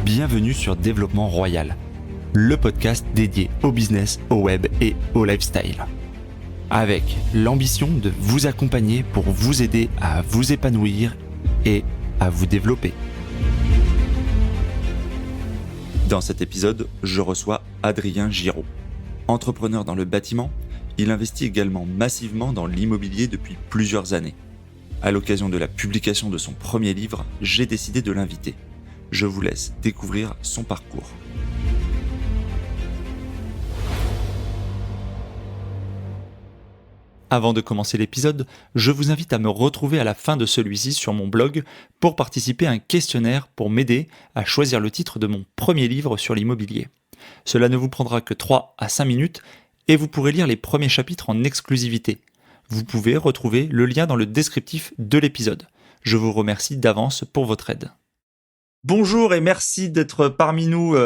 bienvenue sur Développement Royal, le podcast dédié au business, au web et au lifestyle. Avec l'ambition de vous accompagner pour vous aider à vous épanouir et à vous développer. Dans cet épisode, je reçois Adrien Giraud. Entrepreneur dans le bâtiment, il investit également massivement dans l'immobilier depuis plusieurs années. À l'occasion de la publication de son premier livre, j'ai décidé de l'inviter. Je vous laisse découvrir son parcours. Avant de commencer l'épisode, je vous invite à me retrouver à la fin de celui-ci sur mon blog pour participer à un questionnaire pour m'aider à choisir le titre de mon premier livre sur l'immobilier. Cela ne vous prendra que 3 à 5 minutes et vous pourrez lire les premiers chapitres en exclusivité. Vous pouvez retrouver le lien dans le descriptif de l'épisode. Je vous remercie d'avance pour votre aide. Bonjour et merci d'être parmi nous,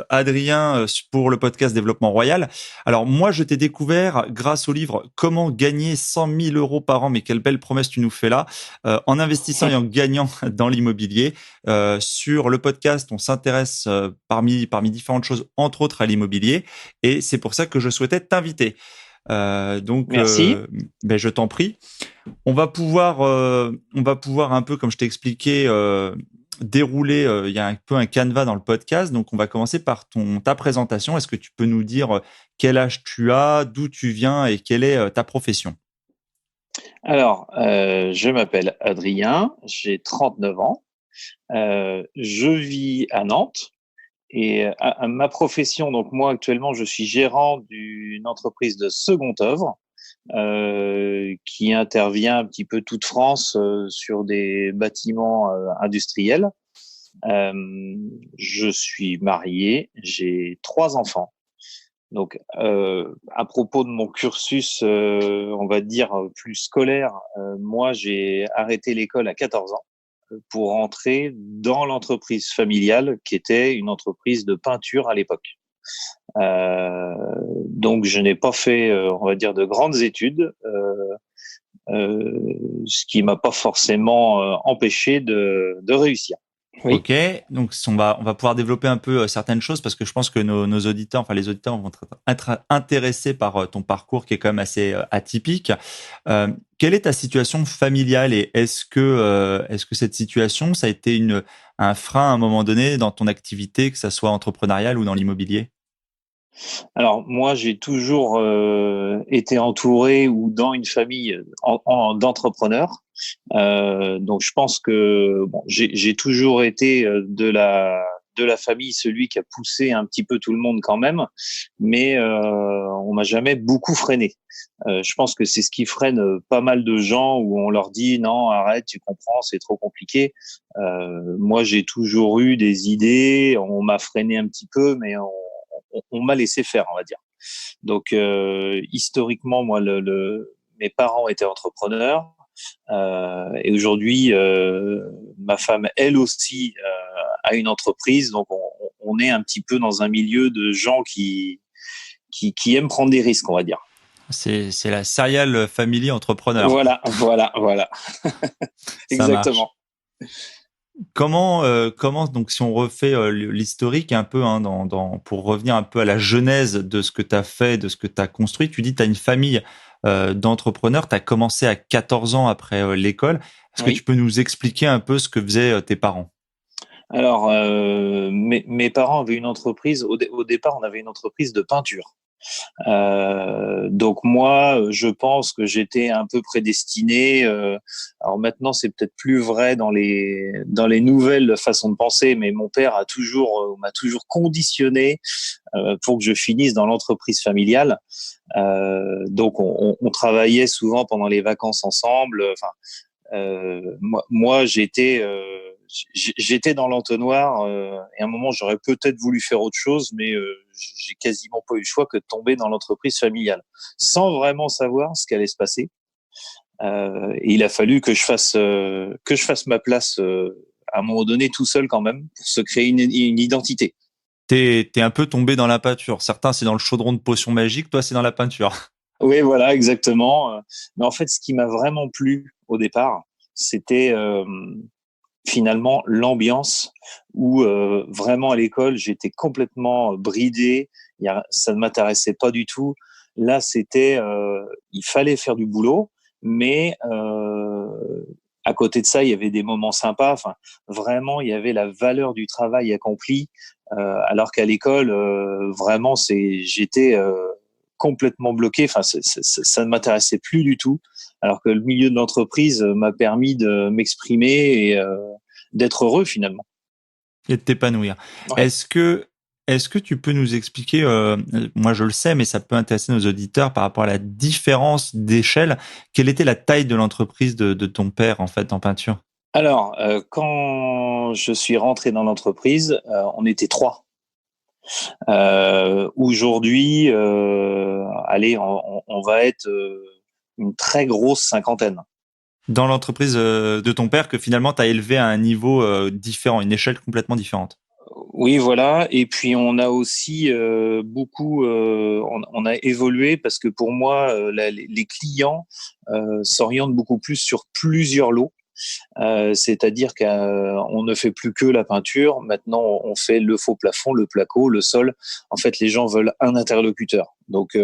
Adrien, pour le podcast Développement Royal. Alors moi, je t'ai découvert grâce au livre « Comment gagner 100 000 € par an », mais quelle belle promesse tu nous fais là, en investissant et en gagnant dans l'immobilier. Sur le podcast, on s'intéresse parmi différentes choses, entre autres à l'immobilier, et c'est pour ça que je souhaitais t'inviter. Merci. Je t'en prie. On va pouvoir un peu, comme je t'ai expliqué, dérouler. Il y a un peu un canevas dans le podcast, donc on va commencer par ta présentation. Est-ce que tu peux nous dire quel âge tu as, d'où tu viens et quelle est ta profession? Alors, je m'appelle Adrien, j'ai 39 ans, je vis à Nantes et à ma profession, donc moi actuellement je suis gérant d'une entreprise de seconde œuvre qui intervient un petit peu toute France sur des bâtiments industriels. Je suis marié, j'ai 3 enfants. Donc, à propos de mon cursus, on va dire plus scolaire, moi j'ai arrêté l'école à 14 ans pour entrer dans l'entreprise familiale qui était une entreprise de peinture à l'époque. Donc je n'ai pas fait, on va dire, de grandes études, ce qui m'a pas forcément empêché de réussir. Oui. Ok, donc on va pouvoir développer un peu certaines choses parce que je pense que nos auditeurs, enfin les auditeurs vont être intéressés par ton parcours qui est quand même assez atypique. Quelle est ta situation familiale et est-ce que cette situation, ça a été un frein à un moment donné dans ton activité, que ça soit entrepreneuriale ou dans l'immobilier? Alors moi, j'ai toujours été entouré ou dans une famille d'entrepreneurs. Donc je pense que bon, j'ai toujours été de la famille celui qui a poussé un petit peu tout le monde quand même, mais on m'a jamais beaucoup freiné. Je pense que c'est ce qui freine pas mal de gens où on leur dit non, arrête, tu comprends, c'est trop compliqué. Moi, j'ai toujours eu des idées, on m'a freiné un petit peu, mais on m'a laissé faire, on va dire. Donc, historiquement, moi, mes parents étaient entrepreneurs. Et aujourd'hui, ma femme, elle aussi, a une entreprise. Donc, on est un petit peu dans un milieu de gens qui aiment prendre des risques, on va dire. C'est la serial family entrepreneur. Voilà. Ça marche. Exactement. Comment donc si on refait l'historique un peu hein, pour revenir un peu à la genèse de ce que tu as fait, de ce que tu as construit, tu dis que tu as une famille d'entrepreneurs, tu as commencé à 14 ans après l'école. Est-ce que tu Oui. peux nous expliquer un peu ce que faisaient tes parents? Alors, mes parents avaient une entreprise. Au départ, on avait une entreprise de peinture. Donc moi, je pense que j'étais un peu prédestiné. Alors maintenant, c'est peut-être plus vrai dans les nouvelles façons de penser, mais mon père m'a toujours conditionné pour que je finisse dans l'entreprise familiale. Donc on travaillait souvent pendant les vacances ensemble. Enfin, moi j'étais dans l'entonnoir et à un moment j'aurais peut-être voulu faire autre chose, mais j'ai quasiment pas eu le choix que de tomber dans l'entreprise familiale, sans vraiment savoir ce qui allait se passer. Et il a fallu que je fasse ma place à un moment donné tout seul quand même pour se créer une identité. T'es un peu tombé dans la peinture. Certains, c'est dans le chaudron de potions magiques. Toi, c'est dans la peinture. Oui, voilà, exactement. Mais en fait, ce qui m'a vraiment plu au départ, c'était finalement l'ambiance où vraiment à l'école j'étais complètement bridé, ça ne m'intéressait pas du tout. Là, il fallait faire du boulot, mais à côté de ça, il y avait des moments sympas. Enfin, vraiment, il y avait la valeur du travail accompli, alors qu'à l'école, vraiment, j'étais complètement bloqué. Enfin, ça ne m'intéressait plus du tout. Alors que le milieu de l'entreprise m'a permis de m'exprimer et d'être heureux finalement. Et de t'épanouir. Ouais. Est-ce que tu peux nous expliquer, moi je le sais, mais ça peut intéresser nos auditeurs par rapport à la différence d'échelle. Quelle était la taille de l'entreprise de ton père en fait en peinture? Alors, quand je suis rentré dans l'entreprise, on était trois. Aujourd'hui, allez, on va être une très grosse cinquantaine. Dans l'entreprise de ton père que finalement tu as élevé à un niveau différent, une échelle complètement différente. Oui, voilà. Et puis on a aussi beaucoup, on a évolué parce que pour moi, les clients s'orientent beaucoup plus sur plusieurs lots. C'est-à-dire qu'on ne fait plus que la peinture. Maintenant, on fait le faux plafond, le placo, le sol. En fait, les gens veulent un interlocuteur. Donc,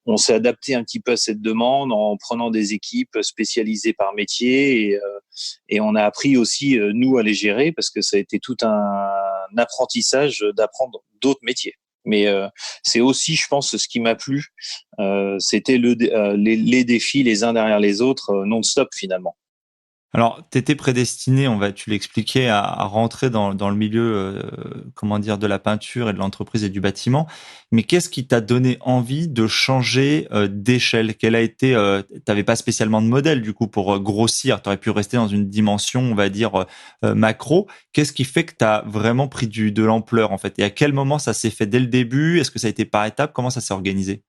on s'est adapté un petit peu à cette demande en prenant des équipes spécialisées par métier et on a appris aussi, nous, à les gérer parce que ça a été tout un apprentissage d'apprendre d'autres métiers. Mais c'est aussi, je pense, ce qui m'a plu. C'était les défis les uns derrière les autres, non-stop finalement. Alors, tu étais prédestiné, tu l'expliquais, à rentrer dans le milieu, comment dire, de la peinture et de l'entreprise et du bâtiment. Mais qu'est-ce qui t'a donné envie de changer d'échelle? Quel a été, t'avais pas spécialement de modèle du coup pour grossir. Tu aurais pu rester dans une dimension, on va dire, macro. Qu'est-ce qui fait que tu as vraiment pris de l'ampleur en fait? Et à quel moment ça s'est fait dès le début? Est-ce que ça a été par étapes? Comment ça s'est organisé?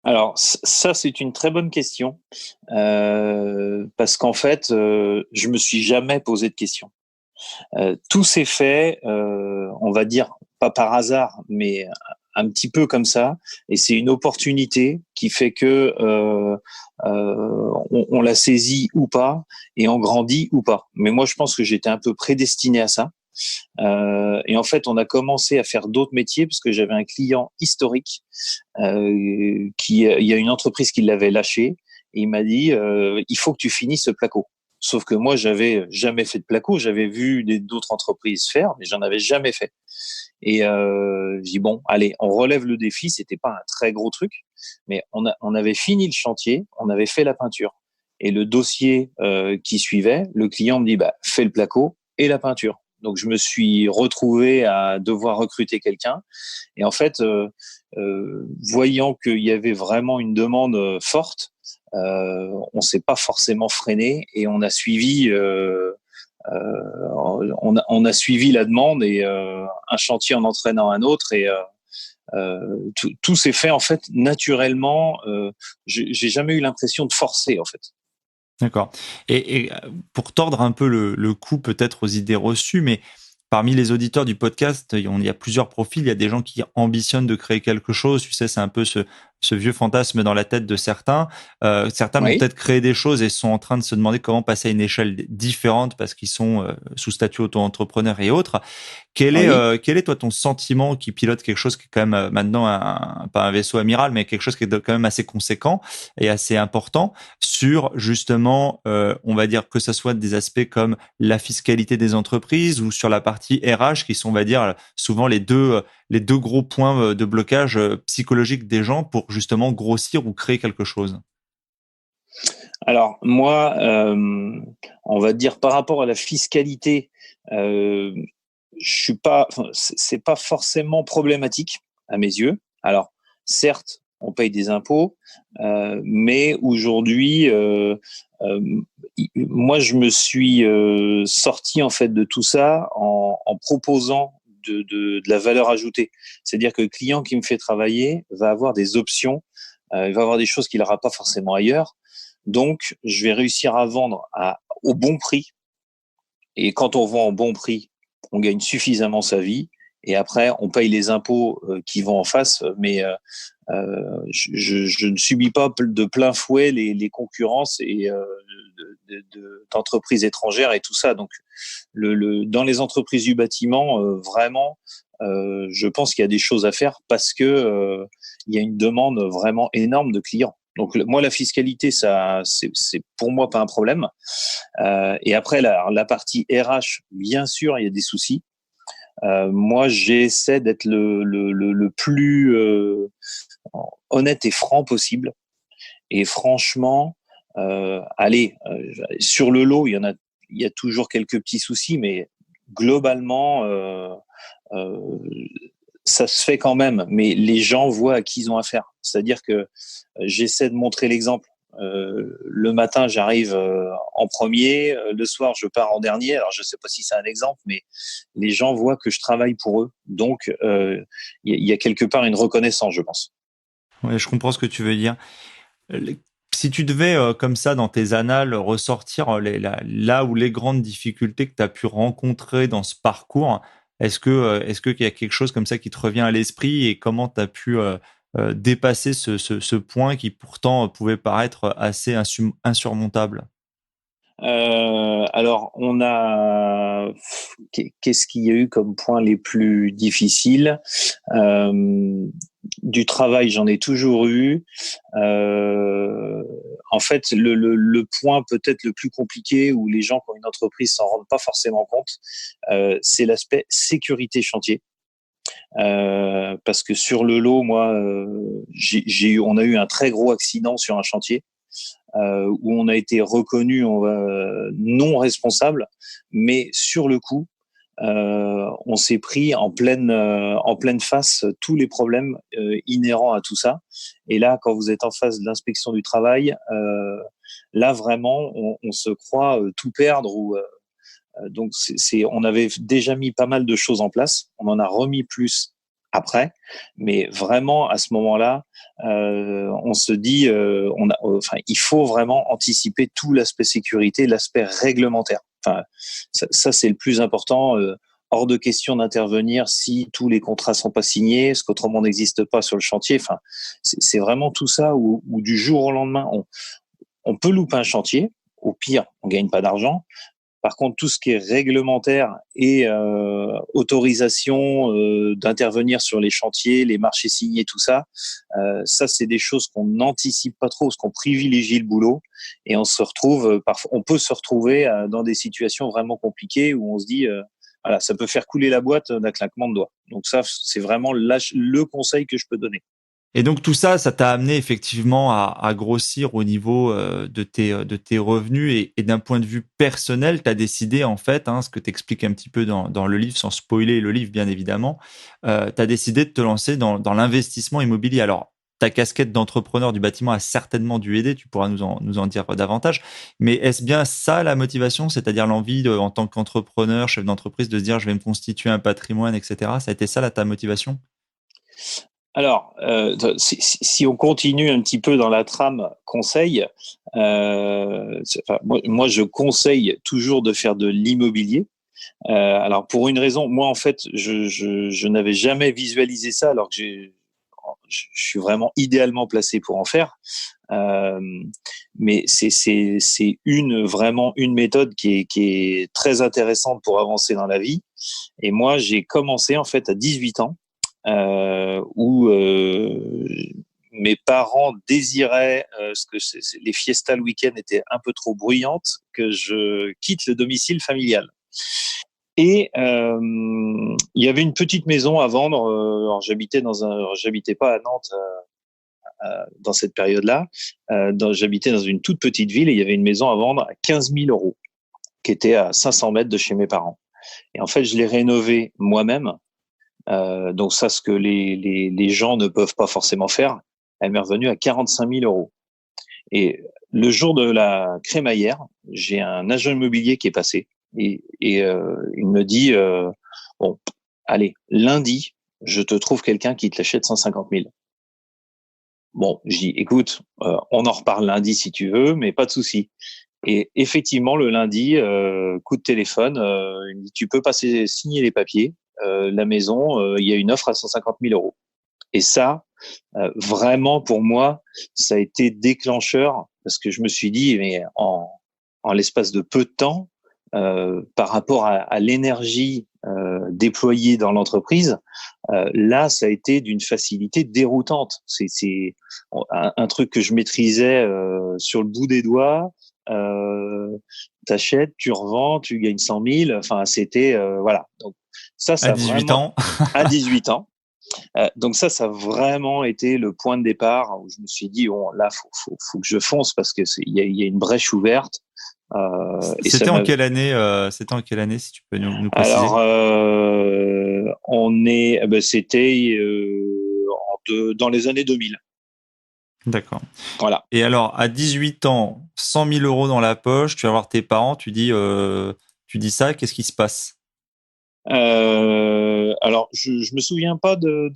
Alors ça, c'est une très bonne question parce qu'en fait, je me suis jamais posé de questions. Tout s'est fait, on va dire pas par hasard, mais un petit peu comme ça. Et c'est une opportunité qui fait que on l'a saisie ou pas, et on grandit ou pas. Mais moi, je pense que j'étais un peu prédestiné à ça. Et en fait, on a commencé à faire d'autres métiers parce que j'avais un client historique il y a une entreprise qui l'avait lâché et il m'a dit il faut que tu finisses ce placo. Sauf que moi, j'avais jamais fait de placo, j'avais vu d'autres entreprises faire, mais j'en avais jamais fait. Et je dis bon, allez, on relève le défi. C'était pas un très gros truc, mais on avait fini le chantier, on avait fait la peinture. Et le dossier qui suivait, le client me dit bah fais le placo et la peinture. Donc je me suis retrouvé à devoir recruter quelqu'un. Et en fait, voyant qu'il y avait vraiment une demande forte, on s'est pas forcément freiné et on a suivi. On a suivi la demande et un chantier en entraînant un autre et tout s'est fait en fait naturellement. J'ai jamais eu l'impression de forcer en fait. D'accord. Et pour tordre un peu le cou peut-être aux idées reçues, mais parmi les auditeurs du podcast, il y a plusieurs profils. Il y a des gens qui ambitionnent de créer quelque chose. Tu sais, c'est un peu ce vieux fantasme dans la tête de certains. Certains vont Oui, peut-être créer des choses et sont en train de se demander comment passer à une échelle différente parce qu'ils sont sous statut auto-entrepreneur et autres. oui. Quel est toi ton sentiment qui pilote quelque chose qui est quand même maintenant pas un vaisseau amiral, mais quelque chose qui est quand même assez conséquent et assez important sur justement, on va dire que ça soit des aspects comme la fiscalité des entreprises ou sur la partie RH qui sont, on va dire, souvent les deux gros points de blocage psychologique des gens pour justement grossir ou créer quelque chose. Alors moi, on va dire par rapport à la fiscalité, euh, je suis pas, enfin, c'est pas forcément problématique à mes yeux. Alors certes, on paye des impôts, mais aujourd'hui, moi je me suis sorti en fait de tout ça en proposant de la valeur ajoutée. C'est-à-dire que le client qui me fait travailler va avoir des options, il va avoir des choses qu'il n'aura pas forcément ailleurs. Donc, je vais réussir à vendre au bon prix. Et quand on vend au bon prix, on gagne suffisamment sa vie. Et après, on paye les impôts qui vont en face. Mais je ne subis pas de plein fouet les concurrences et d'entreprises étrangères et tout ça. Donc, dans les entreprises du bâtiment, vraiment, je pense qu'il y a des choses à faire parce que il y a une demande vraiment énorme de clients. Donc moi, la fiscalité, ça, c'est pour moi pas un problème. Et après, la partie RH, bien sûr, il y a des soucis. Moi, j'essaie d'être le plus honnête et franc possible. Et franchement, allez, sur le lot, il y a toujours quelques petits soucis, mais globalement, euh, ça se fait quand même. Mais les gens voient à qui ils ont affaire. C'est-à-dire que j'essaie de montrer l'exemple. Le matin, j'arrive en premier. Le soir, je pars en dernier. Alors, je ne sais pas si c'est un exemple, mais les gens voient que je travaille pour eux. Donc, y a quelque part une reconnaissance, je pense. Ouais, je comprends ce que tu veux dire. Le- Si tu devais, comme ça, dans tes annales, ressortir là où les grandes difficultés que tu as pu rencontrer dans ce parcours, est-ce qu'il y a quelque chose comme ça qui te revient à l'esprit et comment tu as pu dépasser ce point qui pourtant pouvait paraître assez insurmontable? Alors, qu'est-ce qu'il y a eu comme points les plus difficiles? Euh, du travail, j'en ai toujours eu. En fait, le point peut-être le plus compliqué où les gens qui ont une entreprise s'en rendent pas forcément compte, c'est l'aspect sécurité chantier. Parce que sur le lot, moi, on a eu un très gros accident sur un chantier où on a été reconnu non responsable, mais sur le coup, on s'est pris en pleine face tous les problèmes inhérents à tout ça. Et là, quand vous êtes en face de l'inspection du travail, là vraiment, on se croit tout perdre. Donc, on avait déjà mis pas mal de choses en place. On en a remis plus après, mais vraiment à ce moment-là, on se dit, enfin, il faut vraiment anticiper tout l'aspect sécurité, l'aspect réglementaire. Enfin, ça c'est le plus important. Hors de question d'intervenir si tous les contrats sont pas signés, ce qu'autrement n'existe pas sur le chantier. Enfin, c'est vraiment tout ça où du jour au lendemain, on peut louper un chantier. Au pire, on gagne pas d'argent. Par contre, tout ce qui est réglementaire et autorisation d'intervenir sur les chantiers, les marchés signés, tout ça, ça c'est des choses qu'on n'anticipe pas trop, parce qu'on privilégie le boulot et on se retrouve parfois, on peut se retrouver dans des situations vraiment compliquées où on se dit voilà, ça peut faire couler la boîte d'un claquement de doigts. Donc ça, c'est vraiment le conseil que je peux donner. Et donc tout ça, ça t'a amené effectivement à grossir au niveau de tes revenus et d'un point de vue personnel, tu as décidé en fait, hein, ce que tu expliques un petit peu dans le livre, sans spoiler le livre bien évidemment, tu as décidé de te lancer dans l'investissement immobilier. Alors, ta casquette d'entrepreneur du bâtiment a certainement dû aider, tu pourras nous en dire davantage, mais est-ce bien ça la motivation, c'est-à-dire l'envie en tant qu'entrepreneur, chef d'entreprise, de se dire je vais me constituer un patrimoine, etc. Ça a été ça ta motivation? Alors, si on continue un petit peu dans la trame conseil, enfin, moi, je conseille toujours de faire de l'immobilier. Alors, pour une raison, moi, en fait, je n'avais jamais visualisé ça, alors que je suis vraiment idéalement placé pour en faire. Euh, mais c'est vraiment une méthode qui est très intéressante pour avancer dans la vie. Et moi, j'ai commencé en fait à 18 ans où mes parents désiraient ce que les fiestas le week-end étaient un peu trop bruyantes, que je quitte le domicile familial. Et il y avait une petite maison à vendre. Alors j'habitais pas à Nantes dans cette période-là. J'habitais dans une toute petite ville et il y avait une maison à vendre à 15 000 euros, qui était à 500 mètres de chez mes parents. Et en fait, je l'ai rénovée moi-même. Donc ça, ce que les gens ne peuvent pas forcément faire, elle m'est revenue à 45 000 euros. Et le jour de la crémaillère, j'ai un agent immobilier qui est passé et il me dit bon, allez, lundi, je te trouve quelqu'un qui te l'achète 150 000. Bon, je dis écoute, on en reparle lundi si tu veux, mais pas de souci. Et effectivement, le lundi, coup de téléphone, il me dit tu peux passer signer les papiers. La maison, il y a une offre à 150 000 euros. Et ça, vraiment pour moi, ça a été déclencheur parce que je me suis dit, mais en l'espace de peu de temps, par rapport à l'énergie déployée dans l'entreprise, là, ça a été d'une facilité déroutante. C'est un truc que je maîtrisais sur le bout des doigts. T'achètes, tu revends, tu gagnes 100 000. Enfin, c'était voilà. Donc À ça 18 vraiment ans. à 18 ans. Donc ça a vraiment été le point de départ où je me suis dit bon là faut que je fonce parce que il y a une brèche ouverte et ça C'était en m'a. quelle année si tu peux nous Alors préciser? c'était dans les années 2000. D'accord. Voilà. Et alors, à 18 ans, 100 000 euros dans la poche, tu vas voir tes parents, tu dis ça, qu'est-ce qui se passe? Alors je me souviens pas de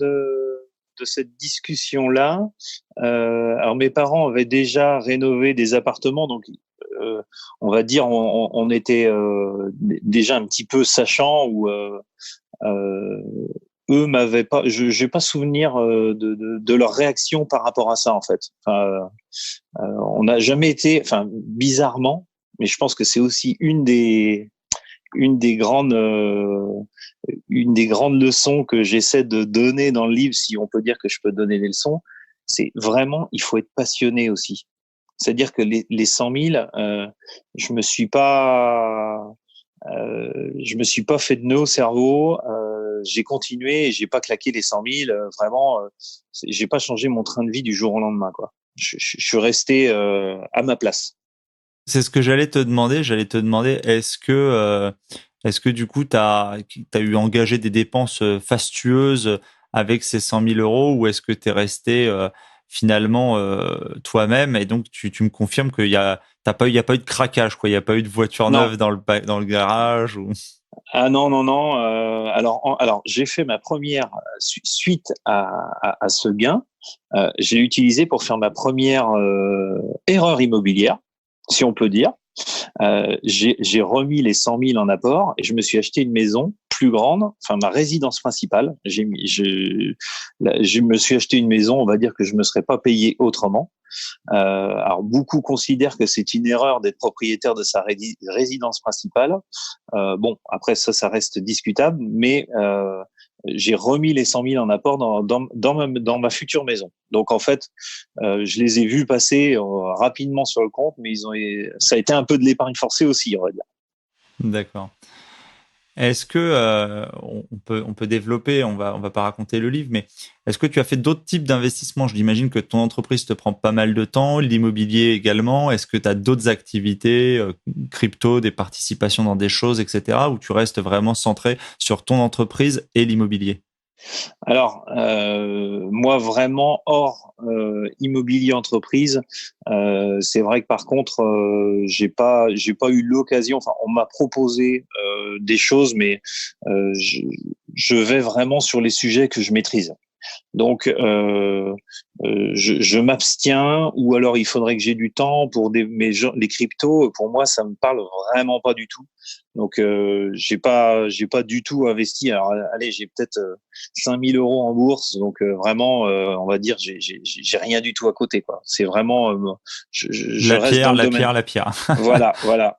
cette discussion-là. Alors mes parents avaient déjà rénové des appartements, donc on va dire on était déjà un petit peu sachant ou euh, eux m'avaient pas, je j'ai pas souvenir de leur réaction par rapport à ça en fait. Enfin, on n'a jamais été, enfin bizarrement, mais je pense que c'est aussi une des grandes une des grandes leçons que j'essaie de donner dans le livre, si on peut dire que je peux donner des leçons, c'est vraiment il faut être passionné aussi. C'est-à-dire que les 100 000, je me suis pas je me suis pas fait de nœud au cerveau. J'ai continué et j'ai pas claqué les 100 000. Vraiment, j'ai pas changé mon train de vie du jour au lendemain, quoi. Je suis resté à ma place. C'est ce que j'allais te demander. J'allais te demander, est-ce que du coup, tu as eu engagé des dépenses fastueuses avec ces 100 000 euros ou est-ce que tu es resté finalement toi-même et donc tu me confirmes qu'il y a, il y a pas eu de craquage, quoi. Il n'y a pas eu de voiture Non. neuve dans le garage ou... Ah non, non, non. Alors j'ai fait ma première suite à ce gain. J'ai utilisé pour faire ma première erreur immobilière, si on peut dire. J'ai remis les 100 000 en apport et je me suis acheté une maison plus grande, enfin ma résidence principale. Je me suis acheté une maison, on va dire que je me serais pas payé autrement. Alors beaucoup considèrent que c'est une erreur d'être propriétaire de sa résidence principale. Bon, après ça reste discutable, mais j'ai remis les 100 000 en apport dans ma future maison. Donc en fait, je les ai vus passer rapidement sur le compte, mais ça a été un peu de l'épargne forcée aussi, on va dire. D'accord. Est-ce que on peut développer, on va pas raconter le livre, mais est-ce que tu as fait d'autres types d'investissements? J'imagine que ton entreprise te prend pas mal de temps, l'immobilier également. Est-ce que tu as d'autres activités, crypto, des participations dans des choses, etc., où tu restes vraiment centré sur ton entreprise et l'immobilier? Alors, moi, vraiment, hors immobilier entreprise, c'est vrai que par contre, j'ai pas eu l'occasion. Enfin, on m'a proposé des choses, mais euh, je, je vais vraiment sur les sujets que je maîtrise. Donc, je m'abstiens, ou alors il faudrait que j'ai du temps pour les cryptos. Pour moi, ça me parle vraiment pas du tout. Donc, j'ai pas du tout investi. Alors, allez, j'ai peut-être 5 000 euros en bourse. Donc, vraiment, on va dire, j'ai rien du tout à côté, quoi. C'est vraiment, je La reste dans pierre, le la domaine. pierre, la pierre.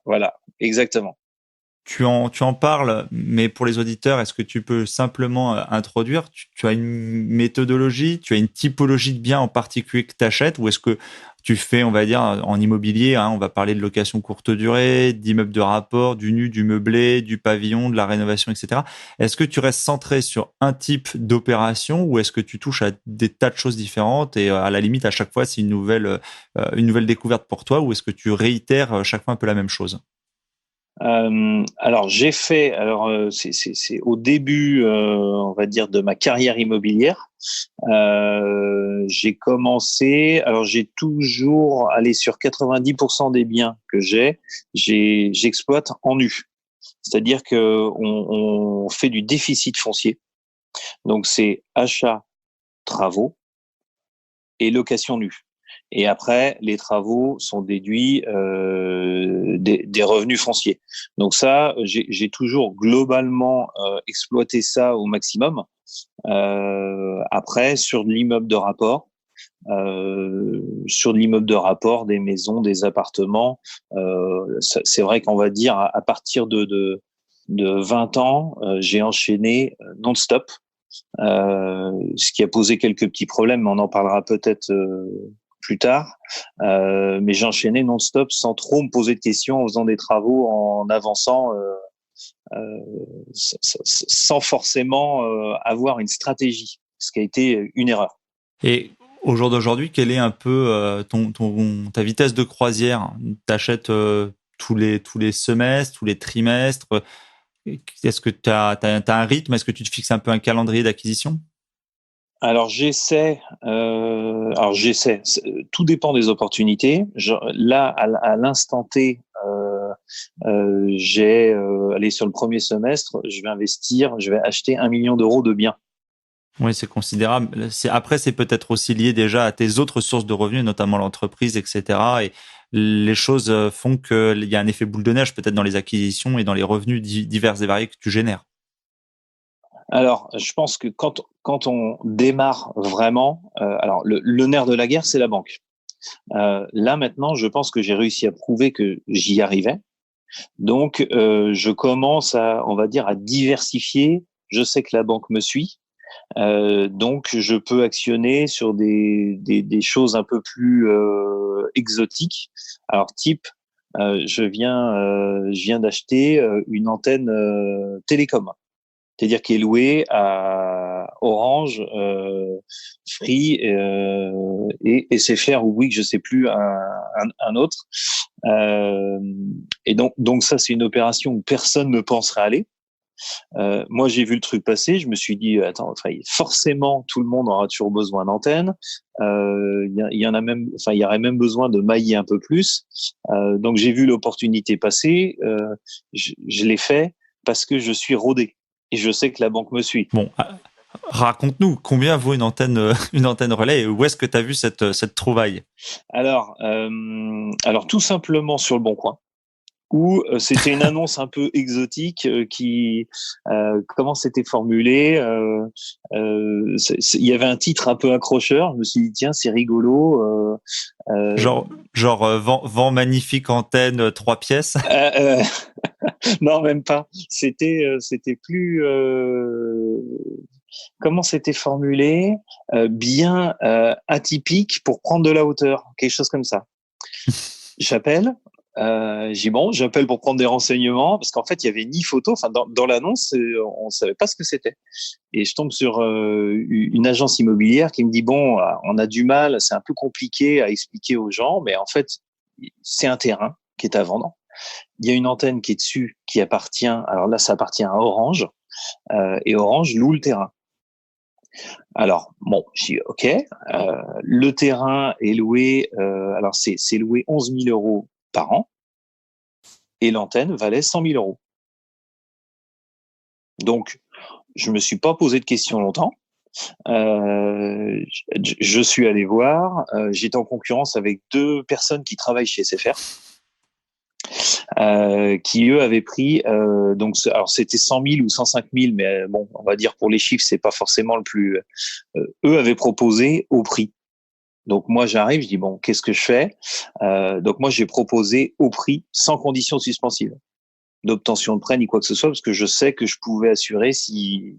Voilà, exactement. Tu en parles, mais pour les auditeurs, est-ce que tu peux simplement introduire? Tu as une méthodologie, tu as une typologie de biens en particulier que tu achètes, ou est-ce que tu fais, on va dire, en immobilier, hein, on va parler de location courte durée, d'immeubles de rapport, du nu, du meublé, du pavillon, de la rénovation, etc. Est-ce que tu restes centré sur un type d'opération ou est-ce que tu touches à des tas de choses différentes et à la limite, à chaque fois, c'est une nouvelle découverte pour toi ou est-ce que tu réitères chaque fois un peu la même chose? Alors j'ai fait, alors c'est au début, on va dire, de ma carrière immobilière. J'ai commencé, alors j'ai toujours allé sur 90% des biens que j'exploite en nu. C'est-à-dire que on fait du déficit foncier. Donc c'est achat, travaux et location nue. Et après, les travaux sont déduits des revenus fonciers. Donc ça, j'ai toujours globalement exploité ça au maximum. Après, sur de l'immeuble de rapport, des maisons, des appartements, c'est vrai qu'on va dire à partir de 20 ans, j'ai enchaîné non-stop, ce qui a posé quelques petits problèmes, mais on en parlera peut-être plus tard. Mais j'ai enchaîné non-stop sans trop me poser de questions, en faisant des travaux, en avançant, sans forcément avoir une stratégie, ce qui a été une erreur. Et au jour d'aujourd'hui, quelle est un peu ta vitesse de croisière? T'achètes tous les semestres, tous les trimestres? Est-ce que tu as un rythme? Est-ce que tu te fixes un peu un calendrier d'acquisition? Alors j'essaie. Tout dépend des opportunités. Là, à l'instant T, allez, sur le premier semestre, je vais acheter 1 million d'euros de biens. Oui, c'est considérable. Après, c'est peut-être aussi lié déjà à tes autres sources de revenus, notamment l'entreprise, etc. Et les choses font qu'il y a un effet boule de neige peut-être dans les acquisitions et dans les revenus divers et variés que tu génères. Alors, je pense que quand on démarre vraiment, alors le nerf de la guerre, c'est la banque. Là maintenant, je pense que j'ai réussi à prouver que j'y arrivais. Donc, je commence on va dire, à diversifier. Je sais que la banque me suit. Donc, je peux actionner sur des choses un peu plus exotiques. Alors, type, je viens d'acheter une antenne télécom, c'est-à-dire qui est louée à Orange, Free et SFR ou Bouygues, je sais plus, un autre. Et donc ça, c'est une opération où personne ne penserait aller. Moi, j'ai vu le truc passer, je me suis dit, attends, enfin, forcément, tout le monde aura toujours besoin d'antennes. Il y en a même, enfin, il y aurait même besoin de mailler un peu plus. Donc, j'ai vu l'opportunité passer, je l'ai fait parce que je suis rodé et je sais que la banque me suit. Bon, raconte-nous, combien vaut une antenne relais et où est-ce que tu as vu cette trouvaille? Alors tout simplement sur le Bon Coin, où c'était une annonce un peu exotique comment c'était formulé, il y avait un titre un peu accrocheur, je me suis dit tiens, c'est rigolo. Genre vent magnifique antenne 3 pièces. Non, même pas. C'était plus comment c'était formulé, bien atypique pour prendre de la hauteur, quelque chose comme ça. J'appelle. J'appelle pour prendre des renseignements parce qu'en fait il y avait ni photo. Enfin dans l'annonce on savait pas ce que c'était. Et je tombe sur une agence immobilière qui me dit bon, on a du mal, c'est un peu compliqué à expliquer aux gens, mais en fait c'est un terrain qui est à vendre. Il y a une antenne qui est dessus qui appartient. Alors là ça appartient à Orange et Orange loue le terrain. Alors bon, je dis ok. Le terrain est loué. Alors c'est loué 11 000 euros par an. Et l'antenne valait 100 000 euros. Donc, je me suis pas posé de questions longtemps. Je suis allé voir. J'étais en concurrence avec 2 personnes qui travaillent chez SFR, qui eux avaient pris. Alors c'était 100 000 ou 105 000, mais bon, on va dire pour les chiffres, c'est pas forcément le plus. Eux avaient proposé au prix. Donc moi j'arrive, je dis bon, qu'est-ce que je fais? Donc moi j'ai proposé au prix, sans condition suspensive d'obtention de prêt ni quoi que ce soit, parce que je sais que je pouvais assurer si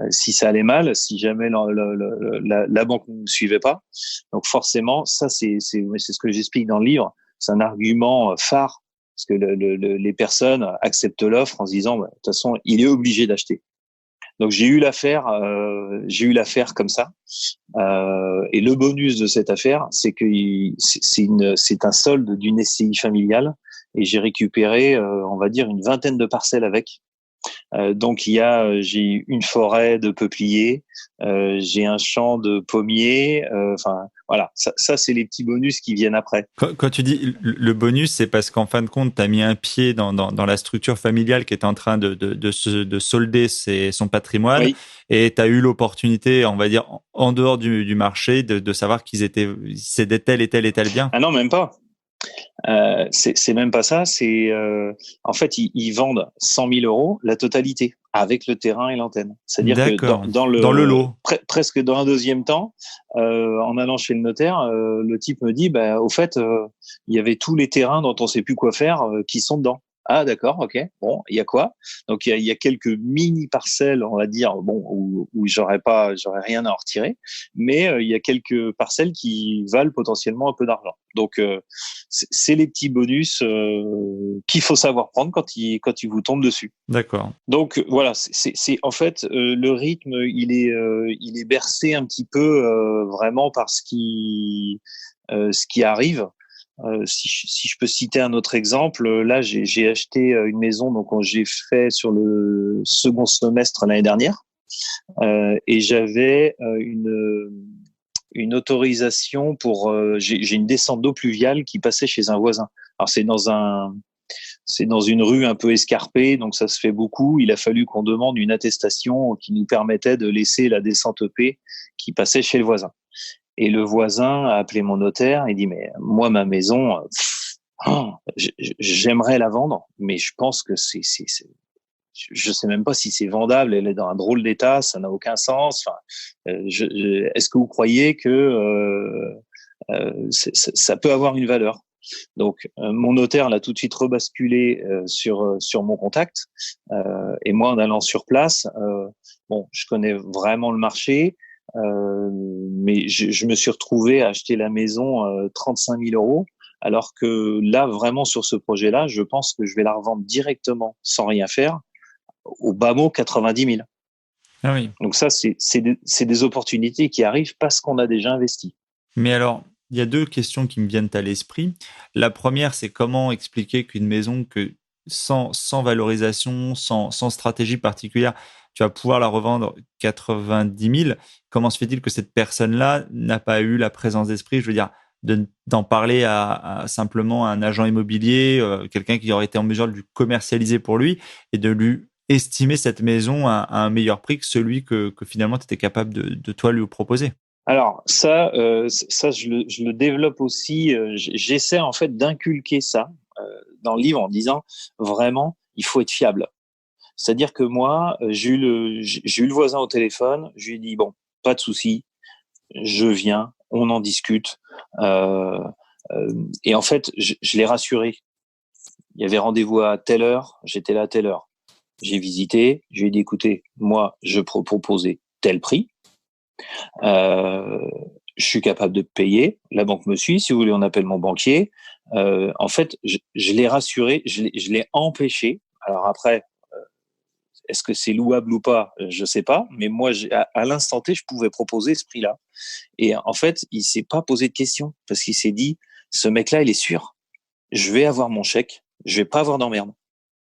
ça allait mal, si jamais la banque ne me suivait pas. Donc forcément, ça c'est ce que j'explique dans le livre, c'est un argument phare, parce que les personnes acceptent l'offre en se disant de toute façon il est obligé d'acheter. Donc j'ai eu l'affaire comme ça. Et le bonus de cette affaire, c'est que c'est un solde d'une SCI familiale et j'ai récupéré, on va dire, une vingtaine de parcelles avec. Donc j'ai une forêt de peupliers, j'ai un champ de pommiers. Enfin voilà, ça c'est les petits bonus qui viennent après. Quand tu dis le bonus, c'est parce qu'en fin de compte, tu as mis un pied dans la structure familiale qui est en train de solder son patrimoine Oui. et tu as eu l'opportunité, on va dire, en dehors du marché, de savoir qu'ils cédaient tel et tel et tel bien. Ah non, même pas. C'est même pas ça. En fait, ils vendent 100 000 euros la totalité avec le terrain et l'antenne. C'est-à-dire que D'accord. Dans le lot. presque dans un deuxième temps, en allant chez le notaire, le type me dit, bah, au fait, il y avait tous les terrains dont on sait plus quoi faire qui sont dedans. Ah d'accord, ok. Bon, il y a quoi? Donc il y a quelques mini parcelles, on va dire, bon, où j'aurais rien à en retirer, mais il y a quelques parcelles qui valent potentiellement un peu d'argent. Donc c'est les petits bonus qu'il faut savoir prendre quand ils vous tombent dessus. D'accord. Donc voilà, c'est en fait le rythme, il est bercé un petit peu vraiment par ce qui arrive. Si je peux citer un autre exemple, là j'ai acheté une maison, donc j'ai fait sur le second semestre l'année dernière, et j'avais une autorisation pour j'ai une descente d'eau pluviale qui passait chez un voisin. Alors c'est dans une rue un peu escarpée, donc ça se fait beaucoup. Il a fallu qu'on demande une attestation qui nous permettait de laisser la descente EP qui passait chez le voisin. Et le voisin a appelé mon notaire et dit, mais moi, ma maison, j'aimerais la vendre, mais je pense que je sais même pas si c'est vendable. Elle est dans un drôle d'état, ça n'a aucun sens. Enfin, est-ce que vous croyez que ça peut avoir une valeur? Donc, mon notaire l'a tout de suite rebasculé sur mon contact. Et moi, en allant sur place, bon, je connais vraiment le marché, mais je me suis retrouvé à acheter la maison 35 000 euros, alors que là, vraiment sur ce projet-là, je pense que je vais la revendre directement sans rien faire au bas mot 90 000. Ah oui. Donc ça, c'est des opportunités qui arrivent parce qu'on a déjà investi. Mais alors, il y a deux questions qui me viennent à l'esprit. La première, c'est comment expliquer qu'une maison que sans valorisation, sans stratégie particulière, tu vas pouvoir la revendre 90 000. Comment se fait-il que cette personne-là n'a pas eu la présence d'esprit, je veux dire, d'en parler à simplement un agent immobilier, quelqu'un qui aurait été en mesure de lui commercialiser pour lui et de lui estimer cette maison à un meilleur prix que celui que finalement tu étais capable de toi lui proposer? Alors ça, je le développe aussi. J'essaie en fait d'inculquer ça dans le livre en disant vraiment, il faut être fiable. C'est-à-dire que moi, j'ai eu le voisin au téléphone. Je lui ai dit bon, pas de souci, je viens, on en discute. Euh, et en fait, je l'ai rassuré. Il y avait rendez-vous à telle heure, j'étais là à telle heure. J'ai visité, je lui ai dit écoutez, moi, je proposais tel prix. Je suis capable de payer. La banque me suit. Si vous voulez, on appelle mon banquier. En fait, je l'ai rassuré, je l'ai empêché. Alors après, est-ce que c'est louable ou pas? Je sais pas. Mais moi, à l'instant T, je pouvais proposer ce prix-là. Et en fait, il s'est pas posé de questions parce qu'il s'est dit, ce mec-là, il est sûr. Je vais avoir mon chèque. Je vais pas avoir d'emmerde.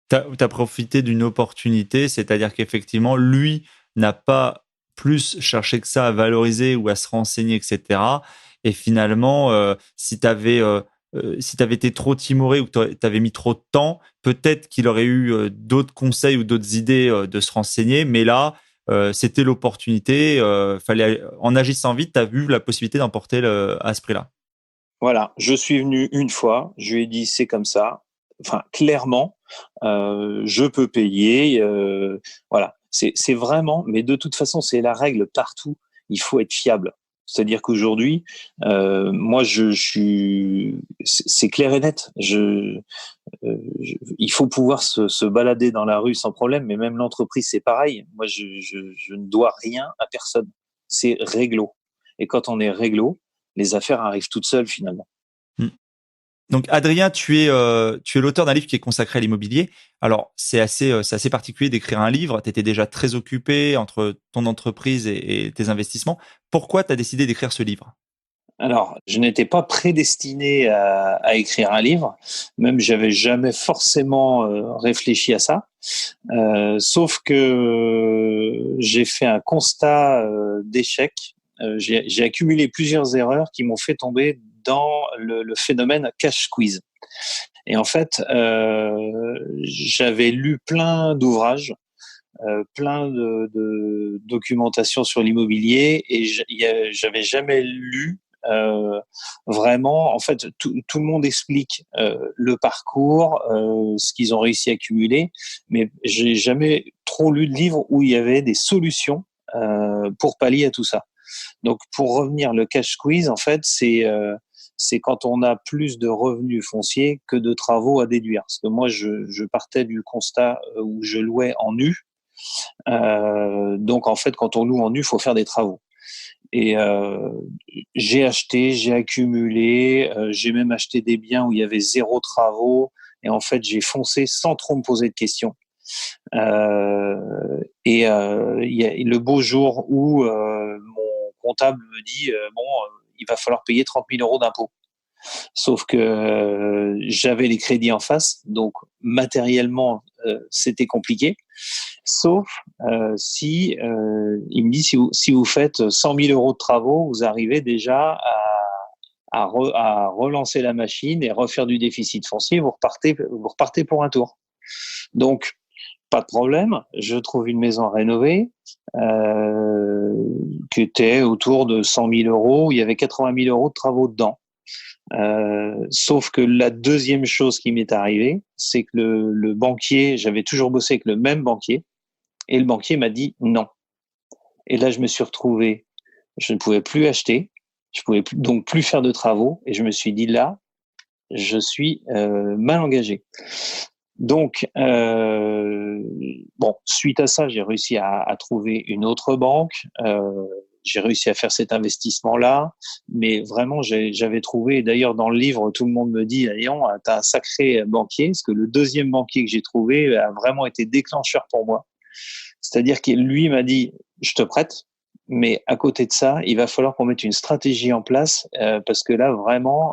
Tu as profité d'une opportunité, c'est-à-dire qu'effectivement, lui n'a pas plus cherché que ça à valoriser ou à se renseigner, etc. Et finalement, si tu avais été trop timoré ou que tu avais mis trop de temps, peut-être qu'il aurait eu d'autres conseils ou d'autres idées de se renseigner. Mais là, c'était l'opportunité. En agissant vite, tu as vu la possibilité d'emporter à ce prix-là. Voilà, je suis venu une fois, je lui ai dit c'est comme ça. Enfin, clairement, je peux payer. Voilà, c'est vraiment, mais de toute façon, c'est la règle partout. Il faut être fiable. C'est-à-dire qu'aujourd'hui, moi, je suis, c'est clair et net. Il faut pouvoir se balader dans la rue sans problème, mais même l'entreprise, c'est pareil. Moi, je ne dois rien à personne. C'est réglo. Et quand on est réglo, les affaires arrivent toutes seules finalement. Donc, Adrien, tu es l'auteur d'un livre qui est consacré à l'immobilier. Alors, c'est assez particulier d'écrire un livre. Tu étais déjà très occupé entre ton entreprise et tes investissements. Pourquoi tu as décidé d'écrire ce livre? Alors, je n'étais pas prédestiné à écrire un livre, même j'avais jamais forcément réfléchi à ça. Sauf que j'ai fait un constat d'échec. J'ai accumulé plusieurs erreurs qui m'ont fait tomber dans le phénomène cash squeeze. Et en fait, j'avais lu plein d'ouvrages, plein de documentation sur l'immobilier, et j'avais jamais lu vraiment. En fait, tout le monde explique le parcours, ce qu'ils ont réussi à accumuler, mais j'ai jamais trop lu de livres où il y avait des solutions pour pallier à tout ça. Donc, pour revenir, le cash squeeze, en fait, c'est quand on a plus de revenus fonciers que de travaux à déduire. Parce que moi, je partais du constat où je louais en nu. Donc, en fait, quand on loue en nu, il faut faire des travaux. Et j'ai acheté, j'ai accumulé, j'ai même acheté des biens où il y avait zéro travaux. Et en fait, j'ai foncé sans trop me poser de questions. Il y a le beau jour où mon comptable me dit il va falloir payer 30 000 euros d'impôts. Sauf que j'avais les crédits en face, donc matériellement c'était compliqué. Sauf si il me dit si vous faites 100 000 euros de travaux, vous arrivez déjà à relancer la machine et refaire du déficit foncier, vous repartez pour un tour. Donc pas de problème, je trouve une maison à rénover qui était autour de 100 000 euros. Il y avait 80 000 euros de travaux dedans. Sauf que la deuxième chose qui m'est arrivée, c'est que le banquier, j'avais toujours bossé avec le même banquier, et le banquier m'a dit non. Et là, je me suis retrouvé, je ne pouvais plus acheter, je pouvais donc plus faire de travaux, et je me suis dit là, je suis mal engagé. Donc, suite à ça, j'ai réussi à trouver une autre banque. J'ai réussi à faire cet investissement-là, mais vraiment, j'avais trouvé, et d'ailleurs dans le livre, tout le monde me dit, Léon, t'as un sacré banquier, parce que le deuxième banquier que j'ai trouvé a vraiment été déclencheur pour moi. C'est-à-dire qu'il lui m'a dit, je te prête, mais à côté de ça, il va falloir qu'on mette une stratégie en place, parce que là, vraiment,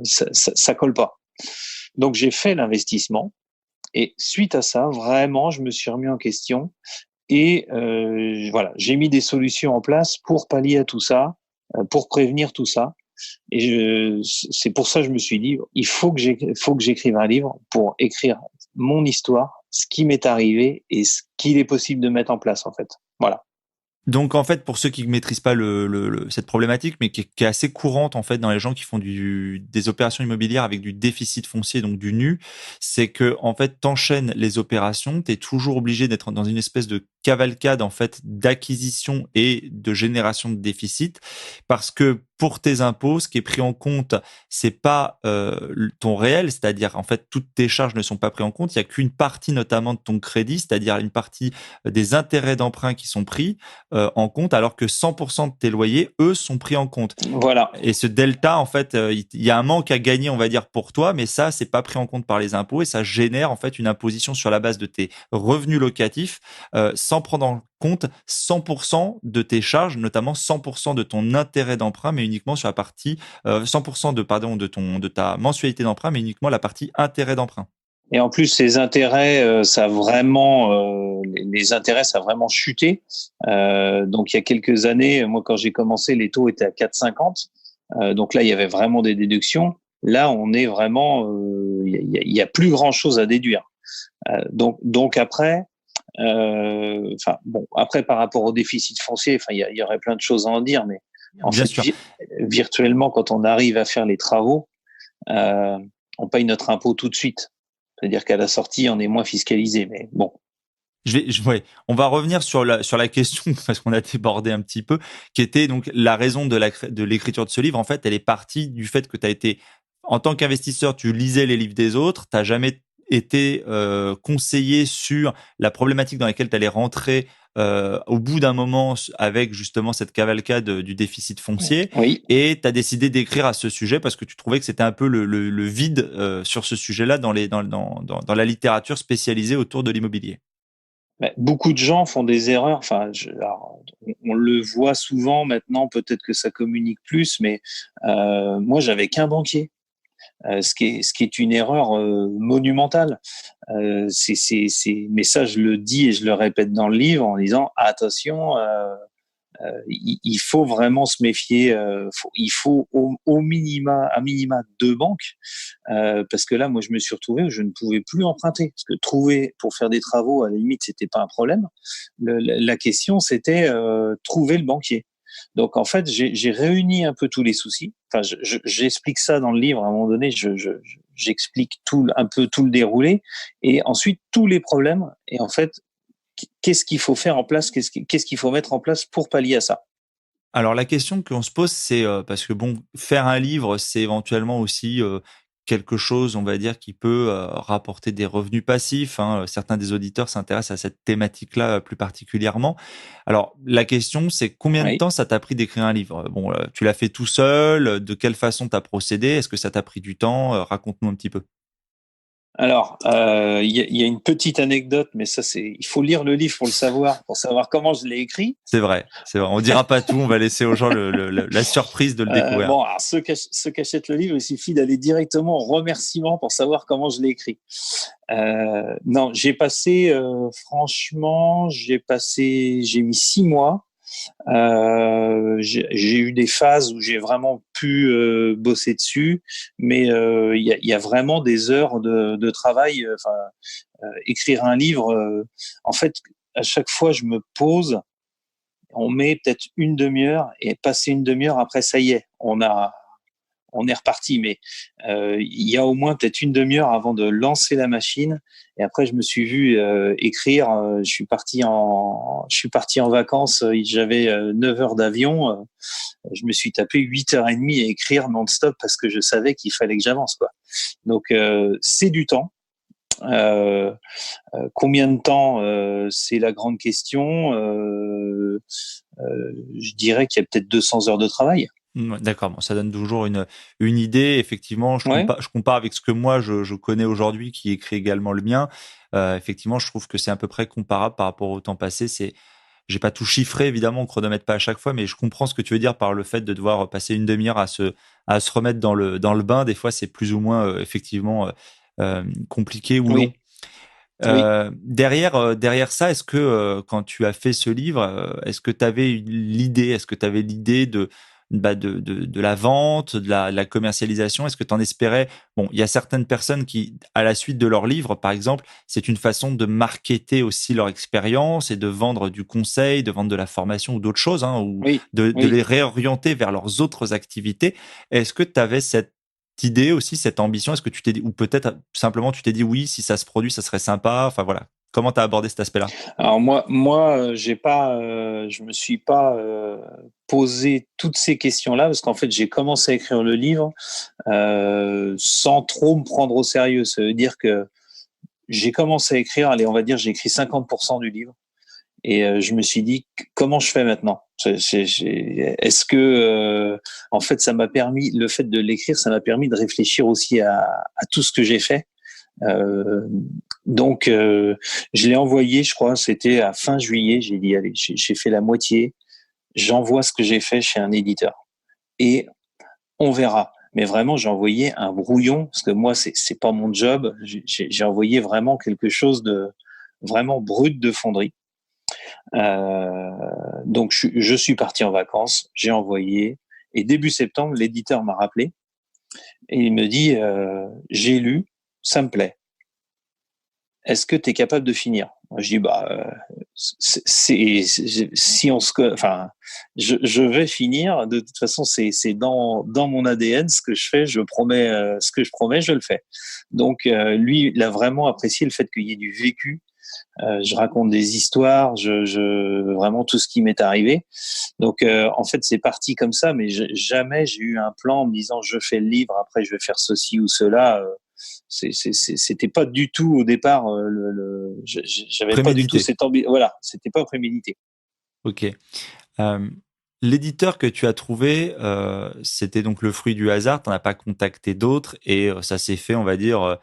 ça colle pas. Donc j'ai fait l'investissement, et suite à ça, vraiment, je me suis remis en question. Et voilà, j'ai mis des solutions en place pour pallier à tout ça, pour prévenir tout ça. Et c'est pour ça que je me suis dit, il faut que j'écrive un livre pour écrire mon histoire, ce qui m'est arrivé et ce qu'il est possible de mettre en place, en fait. Voilà. Donc en fait, pour ceux qui ne maîtrisent pas cette problématique, mais qui est assez courante en fait dans les gens qui font des opérations immobilières avec du déficit foncier, donc du nu, c'est que en fait, t'enchaînes les opérations, tu es toujours obligé d'être dans une espèce de cavalcade en fait d'acquisition et de génération de déficit, parce que pour tes impôts, ce qui est pris en compte, c'est pas ton réel, c'est-à-dire en fait toutes tes charges ne sont pas prises en compte. Il y a qu'une partie notamment de ton crédit, c'est-à-dire une partie des intérêts d'emprunt qui sont pris en compte, alors que 100% de tes loyers, eux, sont pris en compte. Voilà. Et ce delta, en fait, il y a un manque à gagner, on va dire, pour toi, mais ça, c'est pas pris en compte par les impôts et ça génère en fait une imposition sur la base de tes revenus locatifs, sans prendre en compte 100% de tes charges, notamment 100% de ton intérêt d'emprunt, mais uniquement sur la partie 100% de ta mensualité d'emprunt, mais uniquement la partie intérêt d'emprunt. Et en plus, ces intérêts, les intérêts, ça a vraiment chuté. Donc, il y a quelques années, moi, quand j'ai commencé, les taux étaient à 4,50. Donc là, il y avait vraiment des déductions. Là, on est vraiment, il y a plus grand chose à déduire. Donc après, après par rapport au déficit foncier, il y aurait plein de choses à en dire, mais en Bien fait, sûr. virtuellement, quand on arrive à faire les travaux, on paye notre impôt tout de suite. C'est-à-dire qu'à la sortie, on est moins fiscalisé, mais bon. Ouais. On va revenir sur la question, parce qu'on a débordé un petit peu, qui était donc la raison de l'écriture de ce livre. En fait, elle est partie du fait que tu as été, en tant qu'investisseur, tu lisais les livres des autres, tu n'as jamais été conseillé sur la problématique dans laquelle tu allais rentrer au bout d'un moment avec justement cette cavalcade du déficit foncier. Oui. Et tu as décidé d'écrire à ce sujet parce que tu trouvais que c'était un peu le vide sur ce sujet-là dans la littérature spécialisée autour de l'immobilier. Beaucoup de gens font des erreurs. On le voit souvent maintenant. Peut-être que ça communique plus, mais moi, j'avais qu'un banquier. ce qui est une erreur monumentale. Mais ça, je le dis et je le répète dans le livre en disant attention. Il faut vraiment se méfier. Il faut au minima, à minima 2 banques, parce que là, moi, je me suis retrouvé où je ne pouvais plus emprunter. Parce que trouver pour faire des travaux, à la limite, c'était pas un problème. La question, c'était trouver le banquier. Donc, en fait, j'ai réuni un peu tous les soucis. Enfin, j'explique ça dans le livre. À un moment donné, j'explique un peu tout le déroulé et ensuite tous les problèmes. Et en fait, qu'est-ce qu'il faut faire en place, qu'est-ce qu'il faut mettre en place pour pallier à ça. Alors la question qu'on se pose, c'est, parce que bon, faire un livre, c'est éventuellement aussi, quelque chose, on va dire, qui peut, rapporter des revenus passifs, hein. Certains des auditeurs s'intéressent à cette thématique-là, plus particulièrement. Alors la question, c'est combien de Oui. temps ça t'a pris d'écrire un livre? Bon, tu l'as fait tout seul? De quelle façon tu as procédé? Est-ce que ça t'a pris du temps? Raconte-nous un petit peu. Alors, il y a une petite anecdote, mais ça, il faut lire le livre pour savoir comment je l'ai écrit. C'est vrai, c'est vrai. On dira pas tout, on va laisser aux gens la surprise de le découvrir. Bon, alors ceux qui achètent le livre, il suffit d'aller directement au remerciement pour savoir comment je l'ai écrit. Non, franchement, j'ai mis 6 mois. J'ai eu des phases où j'ai vraiment pu bosser dessus, mais il y a vraiment des heures de travail. Écrire un livre, en fait, à chaque fois, je me pose, on met peut-être une demi-heure, et passer une demi-heure, après, ça y est, on est reparti. Mais il y a au moins peut-être une demi-heure avant de lancer la machine. Et après, je me suis vu écrire. Je suis parti en vacances. J'avais 9 heures d'avion. Je me suis tapé 8 heures et demie à écrire non-stop parce que je savais qu'il fallait que j'avance, quoi. Donc, c'est du temps. Euh, Combien de temps, c'est la grande question. Je dirais qu'il y a peut-être 200 heures de travail. Ouais, d'accord, bon, ça donne toujours une idée. Effectivement, Ouais. je compare avec ce que moi je connais aujourd'hui, qui écrit également le mien. Effectivement, je trouve que c'est à peu près comparable par rapport au temps passé. J'ai pas tout chiffré, évidemment, on chronomètre pas à chaque fois, mais je comprends ce que tu veux dire par le fait de devoir passer une demi-heure à se remettre dans le bain. Des fois, c'est plus ou moins, effectivement, compliqué ou long. Oui. Oui. Derrière ça, est-ce que quand tu as fait ce livre, est-ce que tu avais l'idée, est-ce que tu avais l'idée de la vente, de la commercialisation? Est-ce que tu en espérais? Bon, il y a certaines personnes qui, à la suite de leur livre, par exemple, c'est une façon de marketer aussi leur expérience et de vendre du conseil, de vendre de la formation ou d'autres choses, hein, ou Oui. de Oui. les réorienter vers leurs autres activités. Est-ce que tu avais cette idée aussi, cette ambition? Est-ce que tu t'es dit, ou peut-être simplement tu t'es dit oui, si ça se produit, ça serait sympa. Enfin voilà. Comment tu as abordé cet aspect-là? Alors moi, je me suis pas posé toutes ces questions-là parce qu'en fait, j'ai commencé à écrire le livre sans trop me prendre au sérieux. Ça veut dire que j'ai commencé à écrire, allez, on va dire, j'ai écrit 50% du livre. Et je me suis dit, comment je fais maintenant? Est-ce que, en fait, le fait de l'écrire, ça m'a permis de réfléchir aussi à tout ce que j'ai fait. Euh, donc, je l'ai envoyé, je crois, c'était à fin juillet. J'ai dit, allez, j'ai fait la moitié. J'envoie ce que j'ai fait chez un éditeur et on verra. Mais vraiment, j'ai envoyé un brouillon parce que moi, c'est pas mon job. J'ai envoyé vraiment quelque chose de vraiment brut de fonderie. Euh, donc, je suis parti en vacances, j'ai envoyé, et début septembre, l'éditeur m'a rappelé et il me dit j'ai lu, ça me plaît. Est-ce que tu es capable de finir? Je dis bah si on se enfin je vais finir, de toute façon c'est dans mon ADN, ce que je fais, je promets ce que je promets, je le fais. Donc lui, il a vraiment apprécié le fait qu'il y ait du vécu. Je raconte des histoires, vraiment tout ce qui m'est arrivé. Donc, en fait, c'est parti comme ça, mais jamais j'ai eu un plan en me disant je fais le livre, après je vais faire ceci ou cela. C'était pas du tout au départ. J'avais pas du tout Prémédité. cette ambition. Voilà, c'était pas prémédité. Ok. Euh, L'éditeur que tu as trouvé, c'était donc le fruit du hasard. Tu n'en as pas contacté d'autres et ça s'est fait, on va dire,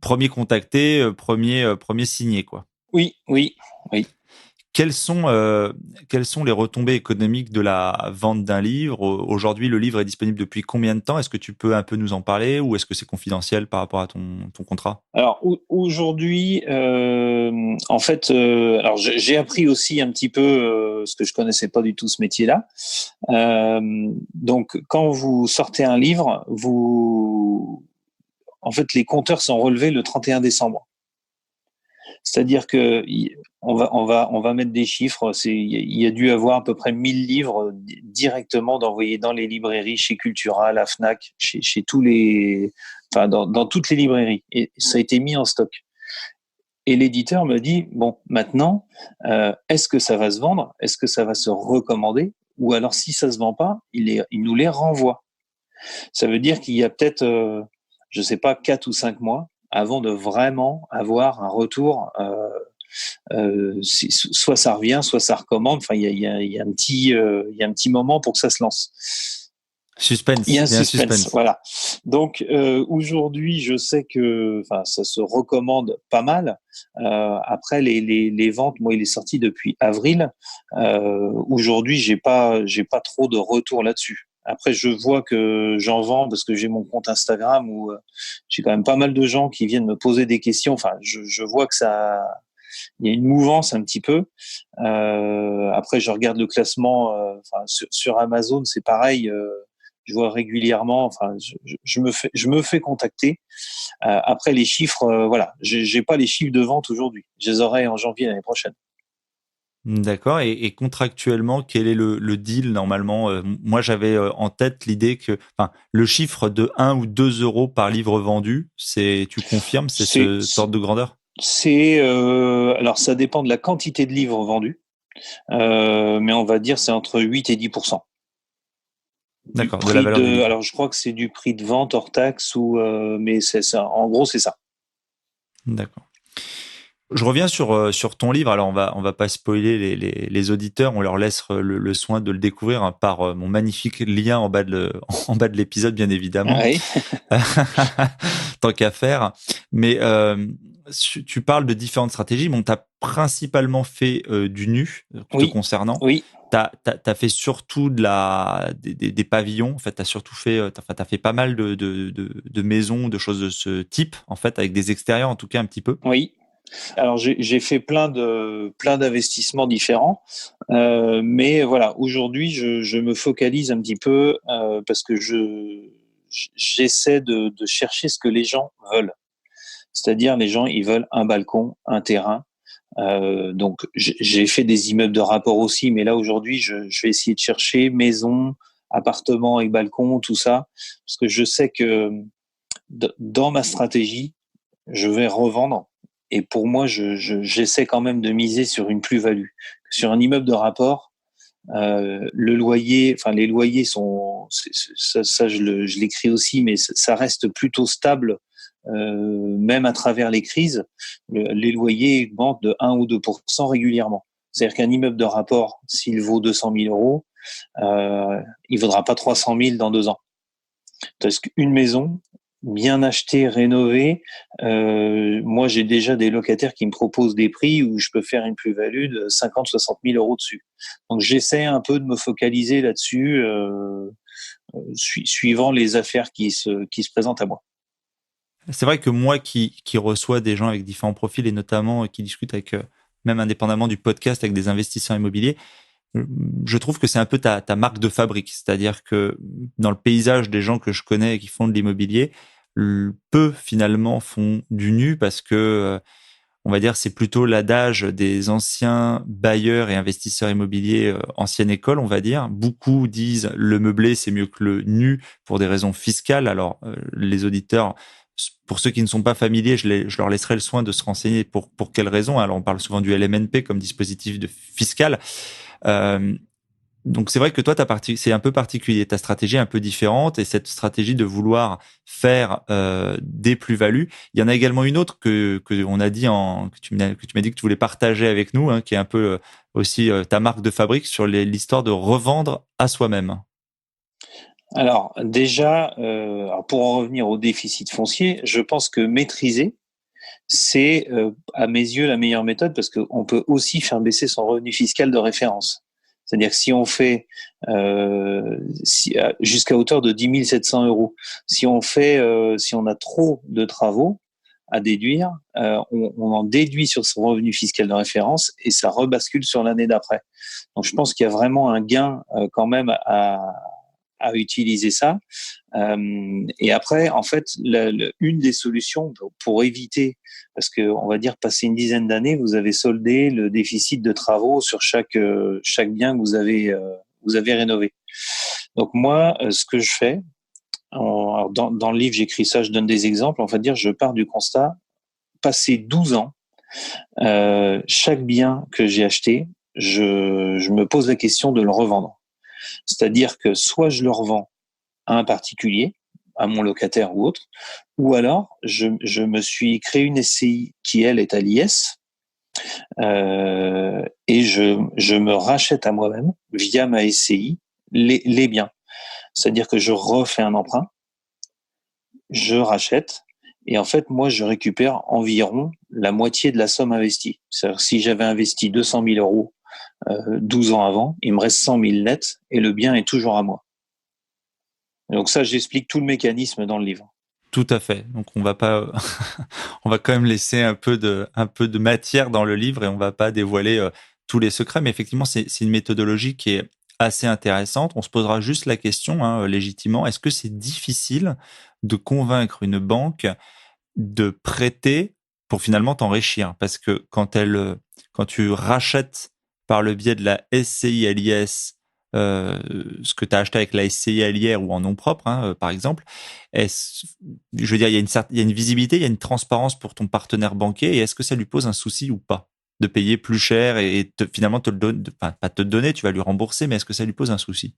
premier contacté, premier signé, quoi. Oui, oui, oui. quelles sont les retombées économiques de la vente d'un livre? Aujourd'hui, le livre est disponible depuis combien de temps? Est-ce que tu peux un peu nous en parler ou est-ce que c'est confidentiel par rapport à ton contrat? Alors aujourd'hui, en fait, alors j'ai appris aussi un petit peu ce que je connaissais pas du tout ce métier-là. Donc, quand vous sortez un livre, en fait, les compteurs sont relevés le 31 décembre. C'est-à-dire que on va mettre des chiffres. Il y a dû avoir à peu près 1000 livres directement d'envoyés dans les librairies, chez Cultura, la Fnac, chez tous les, enfin dans toutes les librairies. Et ça a été mis en stock. Et l'éditeur me dit bon, maintenant, est-ce que ça va se vendre? Est-ce que ça va se recommander? Ou alors, si ça se vend pas, il nous les renvoie. Ça veut dire qu'il y a peut-être, je sais pas, 4 ou 5 mois avant de vraiment avoir un retour. Soit ça revient, soit ça recommande. Enfin, il y a un petit moment pour que ça se lance. Il y a un Il y a un suspense, suspense. voilà. Donc aujourd'hui, je sais que, enfin, ça se recommande pas mal. Après les ventes, moi, il est sorti depuis avril. Aujourd'hui, j'ai pas trop de retour là-dessus. Après, je vois que j'en vends parce que j'ai mon compte Instagram où j'ai quand même pas mal de gens qui viennent me poser des questions. Enfin, je vois que ça, il y a une mouvance un petit peu. Après, je regarde le classement. Enfin, sur Amazon, c'est pareil. Je vois régulièrement. Enfin, je me fais contacter. Après, les chiffres, voilà, j'ai pas les chiffres de vente aujourd'hui. Je les aurai en janvier l'année prochaine. D'accord. Et contractuellement, quel est le deal normalement? Moi, j'avais en tête l'idée que, enfin, le chiffre de 1 ou 2 € par livre vendu, tu confirmes, c'est C'est, ce ordre de grandeur? alors ça dépend de la quantité de livres vendus, mais on va dire c'est entre 8 et 10% du D'accord, de la prix valeur du de. livre. Alors je crois que c'est du prix de vente hors taxe ou, mais c'est ça. En gros, c'est ça. D'accord. Je reviens sur ton livre. Alors, on va pas spoiler les auditeurs. On leur laisse le soin de le découvrir hein, par mon magnifique lien en bas de l'épisode, bien évidemment. Oui, Tant qu'à faire. Mais tu parles de différentes stratégies. Bon, tu as principalement fait du nu te oui, concernant. oui, Tu as fait surtout des pavillons. En fait, tu as surtout fait, t'as fait pas mal de maisons, de choses de ce type, en fait, avec des extérieurs, en tout cas, un petit peu. oui. Alors j'ai fait plein d'investissements différents, mais voilà, aujourd'hui je me focalise un petit peu parce que j'essaie de chercher ce que les gens veulent. C'est-à-dire les gens ils veulent un balcon, un terrain. Donc j'ai fait des immeubles de rapport aussi, mais là aujourd'hui je vais essayer de chercher maison, appartement avec balcon, tout ça, parce que je sais que dans ma stratégie je vais revendre. Et pour moi, j'essaie quand même de miser sur une plus-value. Sur un immeuble de rapport, le loyer, enfin les loyers sont, ça je l'écris aussi, mais ça reste plutôt stable, même à travers les crises. Les loyers augmentent de 1 ou 2% régulièrement. C'est-à-dire qu'un immeuble de rapport, s'il vaut 200 000 euros, il vaudra pas 300 000 dans 2 ans. Parce qu'une maison, bien achetée, rénovée, moi j'ai déjà des locataires qui me proposent des prix où je peux faire une plus-value de 50-60 000 euros dessus. Donc j'essaie un peu de me focaliser là-dessus, suivant les affaires qui se présentent à moi. C'est vrai que moi qui reçois des gens avec différents profils et notamment qui discutent avec, même indépendamment du podcast, avec des investisseurs immobiliers, je trouve que c'est un peu ta marque de fabrique. C'est-à-dire que dans le paysage des gens que je connais et qui font de l'immobilier, peu finalement font du nu parce que, on va dire, c'est plutôt l'adage des anciens bailleurs et investisseurs immobiliers, ancienne école, on va dire. Beaucoup disent le meublé, c'est mieux que le nu pour des raisons fiscales. Alors, les auditeurs, pour ceux qui ne sont pas familiers, je leur laisserai le soin de se renseigner pour quelles raisons. Alors, on parle souvent du LMNP comme dispositif de fiscal. Euh, donc c'est vrai que toi, c'est un peu particulier. Ta stratégie est un peu différente et cette stratégie de vouloir faire des plus-values. Il y en a également une autre que on a dit que tu m'as dit que tu voulais partager avec nous, hein, qui est un peu aussi ta marque de fabrique sur l'histoire de revendre à soi-même. Alors déjà, alors pour en revenir au déficit foncier, je pense que maîtriser, c'est à mes yeux la meilleure méthode parce qu'on peut aussi faire baisser son revenu fiscal de référence. C'est-à-dire que si on fait jusqu'à hauteur de 10 700 euros, si on a trop de travaux à déduire, on en déduit sur son revenu fiscal de référence et ça rebascule sur l'année d'après. Donc je pense qu'il y a vraiment un gain quand même à utiliser ça. Et après, en fait, une des solutions pour éviter, parce que on va dire passé une dizaine d'années, vous avez soldé le déficit de travaux sur chaque bien que vous avez rénové. Donc moi, ce que je fais, alors dans le livre j'écris ça, je donne des exemples. On va dire, je pars du constat, passé 12 ans, chaque bien que j'ai acheté, je me pose la question de le revendre. C'est-à-dire que soit je le revends à un particulier, à mon locataire ou autre, ou alors je me suis créé une SCI qui, elle, est à l'IS, et je me rachète à moi-même, via ma SCI, les biens. C'est-à-dire que je refais un emprunt, je rachète, et en fait, moi, je récupère environ la moitié de la somme investie. C'est-à-dire si j'avais investi 200 000 euros 12 ans avant, il me reste 100 000 net, et le bien est toujours à moi. Donc ça, j'explique tout le mécanisme dans le livre. Tout à fait. Donc on va pas, on va quand même laisser un peu de matière dans le livre et on va pas dévoiler tous les secrets. Mais effectivement, c'est une méthodologie qui est assez intéressante. On se posera juste la question, hein, légitimement, est-ce que c'est difficile de convaincre une banque de prêter pour finalement t'enrichir? Parce que quand tu rachètes par le biais de la SCI à l'IS ce que tu as acheté avec la SCI à l'IR ou en nom propre, hein, par exemple, je veux dire, il y a une visibilité, il y a une transparence pour ton partenaire banquier, et est-ce que ça lui pose un souci ou pas de payer plus cher et finalement te le donner, enfin, pas te le donner, tu vas lui rembourser, mais est-ce que ça lui pose un souci?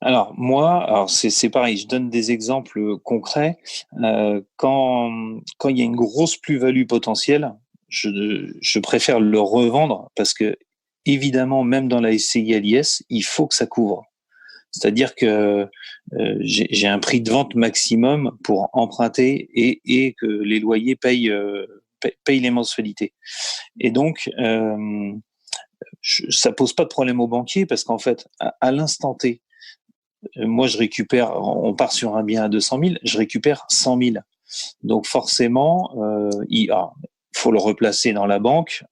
Alors moi, c'est pareil, je donne des exemples concrets. Quand il y a une grosse plus-value potentielle, je préfère le revendre parce que évidemment, même dans la SCI à l'IS, il faut que ça couvre. C'est-à-dire que j'ai un prix de vente maximum pour emprunter et que les loyers payent les mensualités. Et donc, ça pose pas de problème aux banquiers parce qu'en fait, à l'instant T, moi, on part sur un bien à 200 000, je récupère 100 000. Donc forcément, il faut le replacer dans la banque,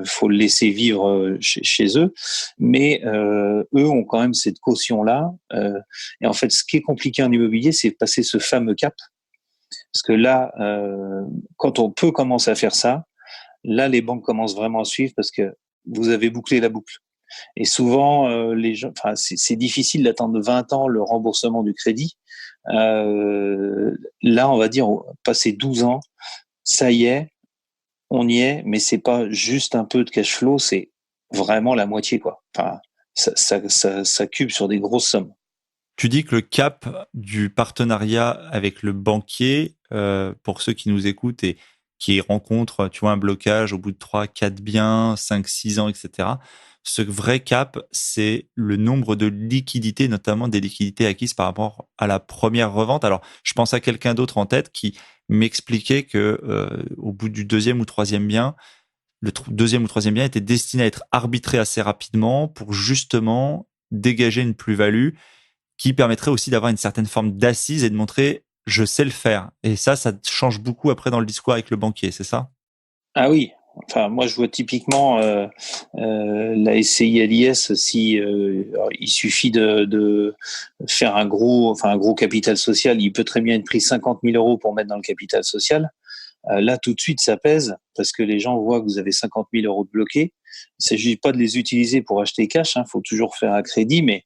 faut le laisser vivre chez eux, mais eux ont quand même cette caution-là. Et en fait, ce qui est compliqué en immobilier, c'est de passer ce fameux cap. Parce que là, quand on peut commencer à faire ça, là, les banques commencent vraiment à suivre parce que vous avez bouclé la boucle. Et souvent, les gens, enfin, c'est difficile d'attendre 20 ans le remboursement du crédit. Là, on va dire, passer 12 ans, ça y est, on y est, mais c'est pas juste un peu de cash flow, c'est vraiment la moitié, quoi. Enfin, ça cube sur des grosses sommes. Tu dis que le cap du partenariat avec le banquier, pour ceux qui nous écoutent et qui rencontrent, tu vois, un blocage au bout de 3, 4 biens, 5, 6 ans, etc. Ce vrai cap, c'est le nombre de liquidités, notamment des liquidités acquises par rapport à la première revente. Alors, je pense à quelqu'un d'autre en tête qui m'expliquait que au bout du deuxième ou troisième bien, le deuxième ou troisième bien était destiné à être arbitré assez rapidement pour justement dégager une plus-value qui permettrait aussi d'avoir une certaine forme d'assise et de montrer je sais le faire. Et ça change beaucoup après dans le discours avec le banquier, c'est ça? Ah oui. Enfin, moi, je vois typiquement la SCI à l'IS, si il suffit de faire un gros capital social, il peut très bien être pris 50 000 euros pour mettre dans le capital social. Là, tout de suite, ça pèse parce que les gens voient que vous avez 50 000 euros de bloqués. Il ne s'agit pas de les utiliser pour acheter cash, faut toujours faire un crédit, mais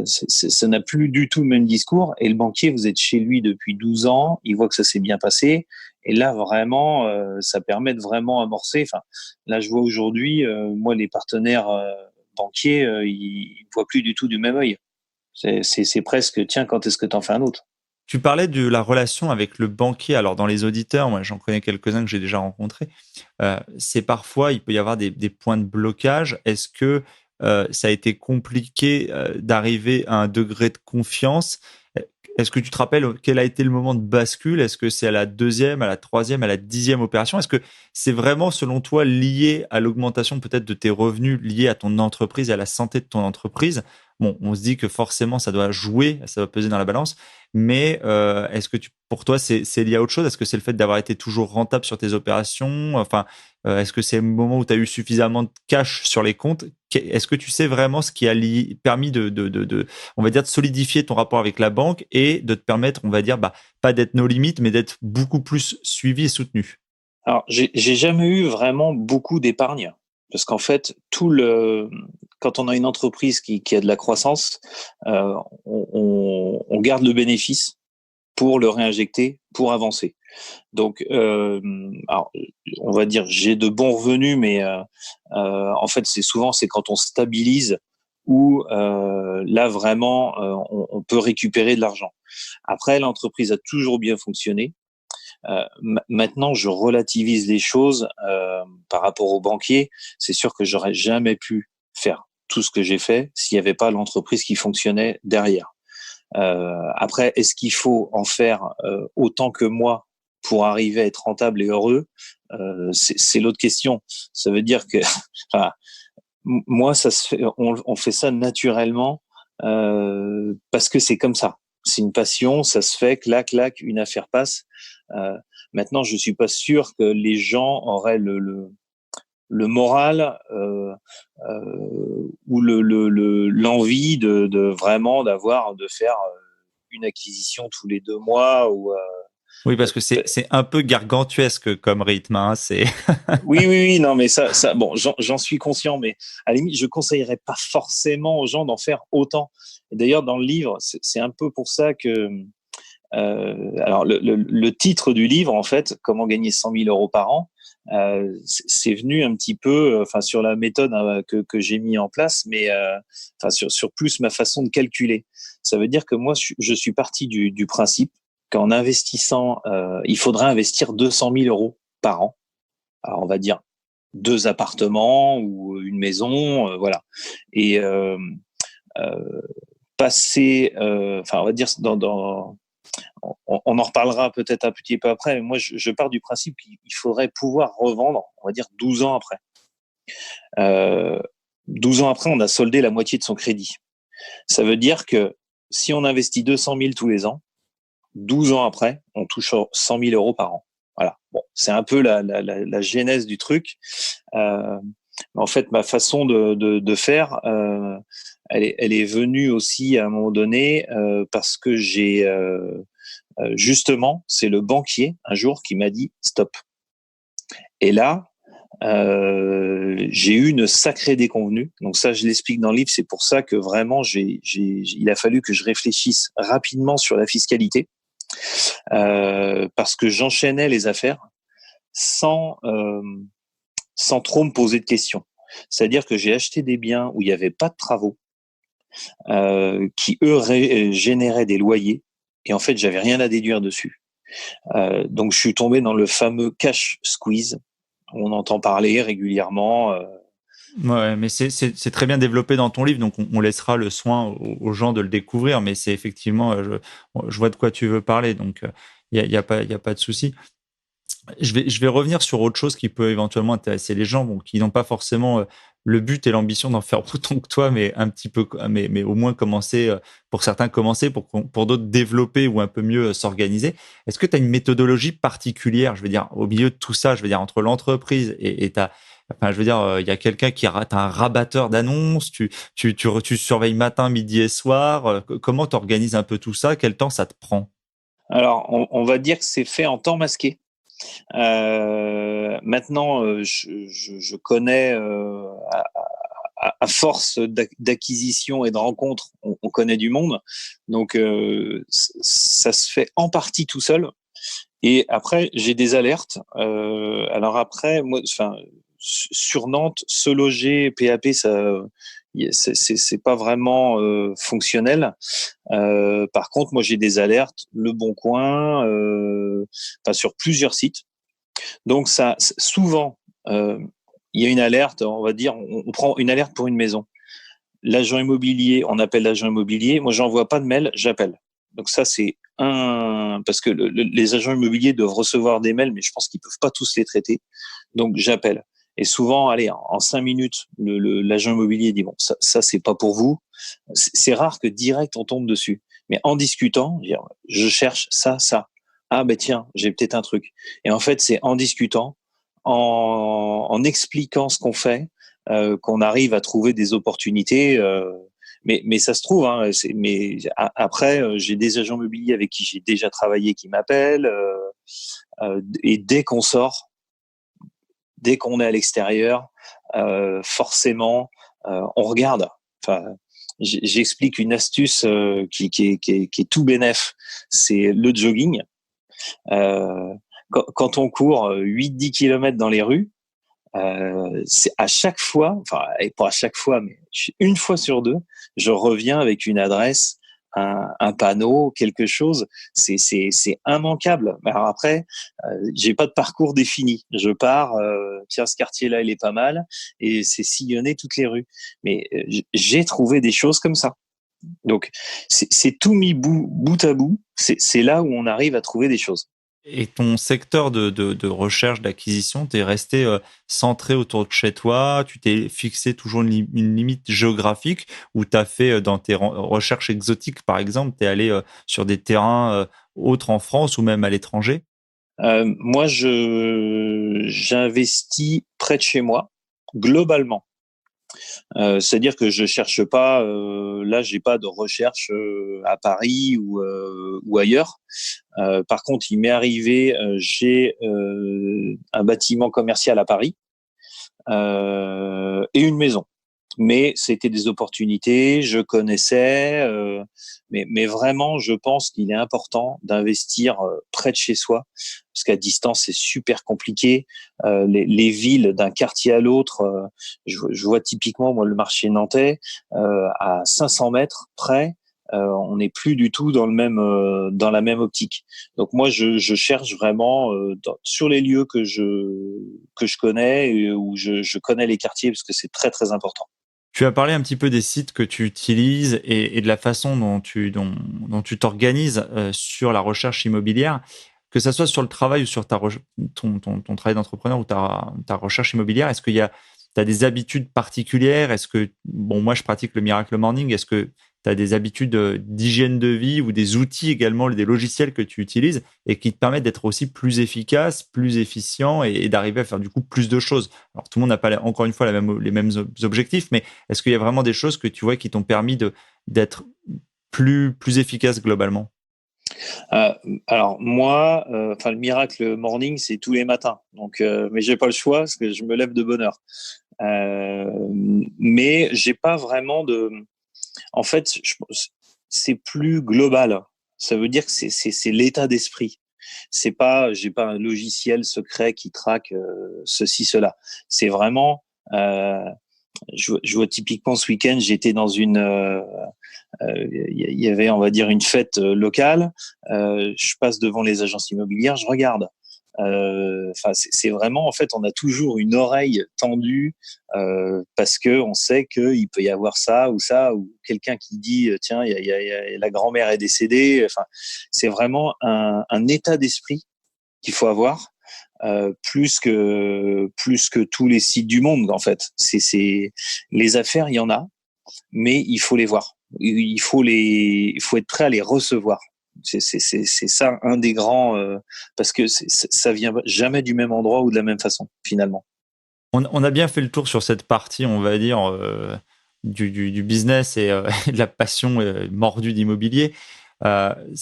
ça n'a plus du tout le même discours. Et le banquier, vous êtes chez lui depuis 12 ans, il voit que ça s'est bien passé. Et là, vraiment, ça permet de vraiment amorcer. Enfin, là, je vois aujourd'hui, moi, les partenaires banquiers, ils ne voient plus du tout du même œil. C'est presque, tiens, quand est-ce que tu en fais un autre? Tu parlais de la relation avec le banquier. Alors, dans les auditeurs, moi, j'en connais quelques-uns que j'ai déjà rencontrés. C'est parfois, il peut y avoir des points de blocage. Est-ce que ça a été compliqué d'arriver à un degré de confiance? Est-ce que tu te rappelles quel a été le moment de bascule? Est-ce que c'est à la deuxième, à la troisième, à la 10e opération? Est-ce que c'est vraiment, selon toi, lié à l'augmentation peut-être de tes revenus, lié à ton entreprise et à la santé de ton entreprise? Bon, on se dit que forcément, ça doit jouer, ça doit peser dans la balance, mais est-ce que pour toi, c'est lié à autre chose? Est-ce que c'est le fait d'avoir été toujours rentable sur tes opérations? Enfin, est-ce que c'est le moment où tu as eu suffisamment de cash sur les comptes? Est-ce que tu sais vraiment ce qui a permis on va dire, de solidifier ton rapport avec la banque et de te permettre, on va dire, pas d'être nos limites, mais d'être beaucoup plus suivi et soutenu? Alors, j'ai jamais eu vraiment beaucoup d'épargne parce qu'en fait, quand on a une entreprise qui a de la croissance, on garde le bénéfice pour le réinjecter, pour avancer. Donc, alors, on va dire, j'ai de bons revenus, mais en fait, c'est quand on stabilise où là vraiment, on peut récupérer de l'argent. Après, l'entreprise a toujours bien fonctionné. Maintenant, je relativise les choses par rapport aux banquiers. C'est sûr que j'aurais jamais pu faire tout ce que j'ai fait s'il n'y avait pas l'entreprise qui fonctionnait derrière. Après, est-ce qu'il faut en faire autant que moi pour arriver à être rentable et heureux? C'est l'autre question. Ça veut dire que enfin, moi, ça se fait, on fait ça naturellement parce que c'est comme ça. C'est une passion, ça se fait, clac, clac, une affaire passe. Euh, Maintenant, je suis pas sûr que les gens auraient le moral ou l'envie de vraiment de faire une acquisition tous les 2 mois ou Oui, parce que c'est un peu gargantuesque comme rythme, hein, c'est oui, oui, oui, non, mais ça, bon, j'en suis conscient, mais à la limite, je conseillerais pas forcément aux gens d'en faire autant. Et d'ailleurs, dans le livre, c'est un peu pour ça que, alors, le titre du livre, en fait, Comment gagner 100 000 euros par an, c'est venu un petit peu, enfin, sur la méthode que j'ai mis en place, mais enfin, sur plus ma façon de calculer. Ça veut dire que moi, je suis parti du principe qu'en investissant, il faudrait investir 200 000 euros par an. Alors, on va dire 2 appartements ou une maison, voilà. Et euh, passer, enfin, on va dire on en reparlera peut-être un petit peu après, mais moi, je pars du principe qu'il faudrait pouvoir revendre, on va dire 12 ans après. Euh, 12 ans après, on a soldé la moitié de son crédit. Ça veut dire que si on investit 200 000 tous les ans, 12 ans après, on touche 100 000 euros par an. Voilà. Bon, c'est un peu la genèse du truc. En fait, ma façon de faire, elle est venue aussi à un moment donné parce que j'ai justement, c'est le banquier un jour qui m'a dit stop. Et là, j'ai eu une sacrée déconvenue. Donc ça, je l'explique dans le livre. C'est pour ça que vraiment, il a fallu que je réfléchisse rapidement sur la fiscalité parce que j'enchaînais les affaires sans sans trop me poser de questions. C'est-à-dire que j'ai acheté des biens où il n'y avait pas de travaux, qui eux généraient des loyers, et en fait, j'avais rien à déduire dessus. Donc, je suis tombé dans le fameux cash squeeze. On entend parler régulièrement. Ouais, mais c'est très bien développé dans ton livre, donc on laissera le soin aux gens de le découvrir, mais c'est effectivement, je vois de quoi tu veux parler, donc il y a pas de souci. Je vais revenir sur autre chose qui peut éventuellement intéresser les gens, bon, qui n'ont pas forcément le but et l'ambition d'en faire autant que toi, mais un petit peu, mais au moins commencer, pour certains commencer, pour d'autres développer ou un peu mieux s'organiser. Est-ce que tu as une méthodologie particulière, je veux dire, au milieu de tout ça, je veux dire, entre l'entreprise et enfin, je veux dire, il y a quelqu'un qui t'as un rabatteur d'annonces, tu surveilles matin, midi et soir. Comment tu organises un peu tout ça? Quel temps ça te prend? Alors, on va dire que c'est fait en temps masqué. Maintenant, je connais à force d'acquisition et de rencontres, on connaît du monde. Donc, ça se fait en partie tout seul. Et après, j'ai des alertes. Alors après, moi, enfin, sur Nantes, se loger, PAP, ça, c'est pas vraiment fonctionnel. Par contre, moi, j'ai des alertes, Le Bon Coin, enfin, sur plusieurs sites. Donc, ça, souvent, il y a une alerte. On va dire, on prend une alerte pour une maison. L'agent immobilier, on appelle l'agent immobilier. Moi, j'envoie pas de mail, j'appelle. Donc ça, c'est parce que les agents immobiliers doivent recevoir des mails, mais je pense qu'ils peuvent pas tous les traiter. Donc j'appelle. Et souvent, allez, en 5 minutes, l'agent immobilier dit bon, ça c'est pas pour vous. C'est rare que direct on tombe dessus. Mais en discutant, dire, je cherche ça, ça. Ah ben tiens, j'ai peut-être un truc. Et en fait, c'est en discutant, en expliquant ce qu'on fait, qu'on arrive à trouver des opportunités. Mais ça se trouve. Hein, mais après, j'ai des agents immobiliers avec qui j'ai déjà travaillé qui m'appellent. Et dès qu'on sort, dès qu'on est à l'extérieur, forcément, on regarde. Enfin, j'explique une astuce qui est tout bénef. C'est le jogging. Quand on court 8-10 km dans les rues, c'est à chaque fois, enfin, et pas à chaque fois, mais une fois sur deux, je reviens avec une adresse, un panneau, quelque chose. C'est immanquable. Alors après, j'ai pas de parcours défini. Je pars, tiens, ce quartier-là, il est pas mal, et c'est sillonner toutes les rues. Mais j'ai trouvé des choses comme ça. Donc, c'est tout mis bout à bout. C'est là où on arrive à trouver des choses. Et ton secteur de recherche, d'acquisition, t'es resté centré autour de chez toi, tu t'es fixé toujours une limite géographique ou t'as fait dans tes recherches exotiques, par exemple, t'es allé sur des terrains autres en France ou même à l'étranger? Moi, j'investis près de chez moi, globalement. C'est-à-dire que je cherche pas, là, j'ai pas de recherche à Paris ou ailleurs. Par contre, il m'est arrivé, j'ai un bâtiment commercial à Paris et une maison. Mais c'était des opportunités, je connaissais, mais vraiment, je pense qu'il est important d'investir près de chez soi, parce qu'à distance, c'est super compliqué. Les villes d'un quartier à l'autre, je vois typiquement, moi, le marché nantais, à 500 mètres près, on n'est plus du tout dans la même optique. Donc moi, je cherche vraiment sur les lieux que je connais et où je connais les quartiers, parce que c'est très, très important. Tu as parlé un petit peu des sites que tu utilises et de la façon dont tu t'organises sur la recherche immobilière, que ça soit sur le travail ou sur ton travail d'entrepreneur ou ta recherche immobilière. Est-ce qu'il y a, t'as des habitudes particulières? Est-ce que, bon, moi je pratique le Miracle Morning. Est-ce que tu as des habitudes d'hygiène de vie ou des outils également, des logiciels que tu utilises et qui te permettent d'être aussi plus efficace, plus efficient et d'arriver à faire du coup plus de choses? Alors tout le monde n'a pas encore une fois les mêmes objectifs, mais est-ce qu'il y a vraiment des choses que tu vois qui t'ont permis d'être plus efficace globalement? Euh, alors moi, enfin le miracle morning, c'est tous les matins. Donc, mais j'ai pas le choix parce que je me lève de bonne heure. Euh, mais j'ai pas vraiment de. En fait, c'est plus global. Ça veut dire que c'est l'état d'esprit. J'ai pas un logiciel secret qui traque ceci cela. C'est vraiment. Je vois typiquement ce week-end, j'étais dans il y avait, on va dire, une fête locale. Je passe devant les agences immobilières, je regarde. Enfin, c'est vraiment, en fait, on a toujours une oreille tendue parce que on sait qu'il peut y avoir ça, ou quelqu'un qui dit tiens, la grand-mère est décédée. Enfin, c'est vraiment un état d'esprit qu'il faut avoir. Plus que tous les sites du monde, en fait. C'est les affaires, il y en a, mais il faut les voir. Il faut être prêt à les recevoir. C'est ça un des grands, parce que ça vient jamais du même endroit ou de la même façon, finalement. On a bien fait le tour sur cette partie, on va dire, du business et, et de la passion mordue d'immobilier. Je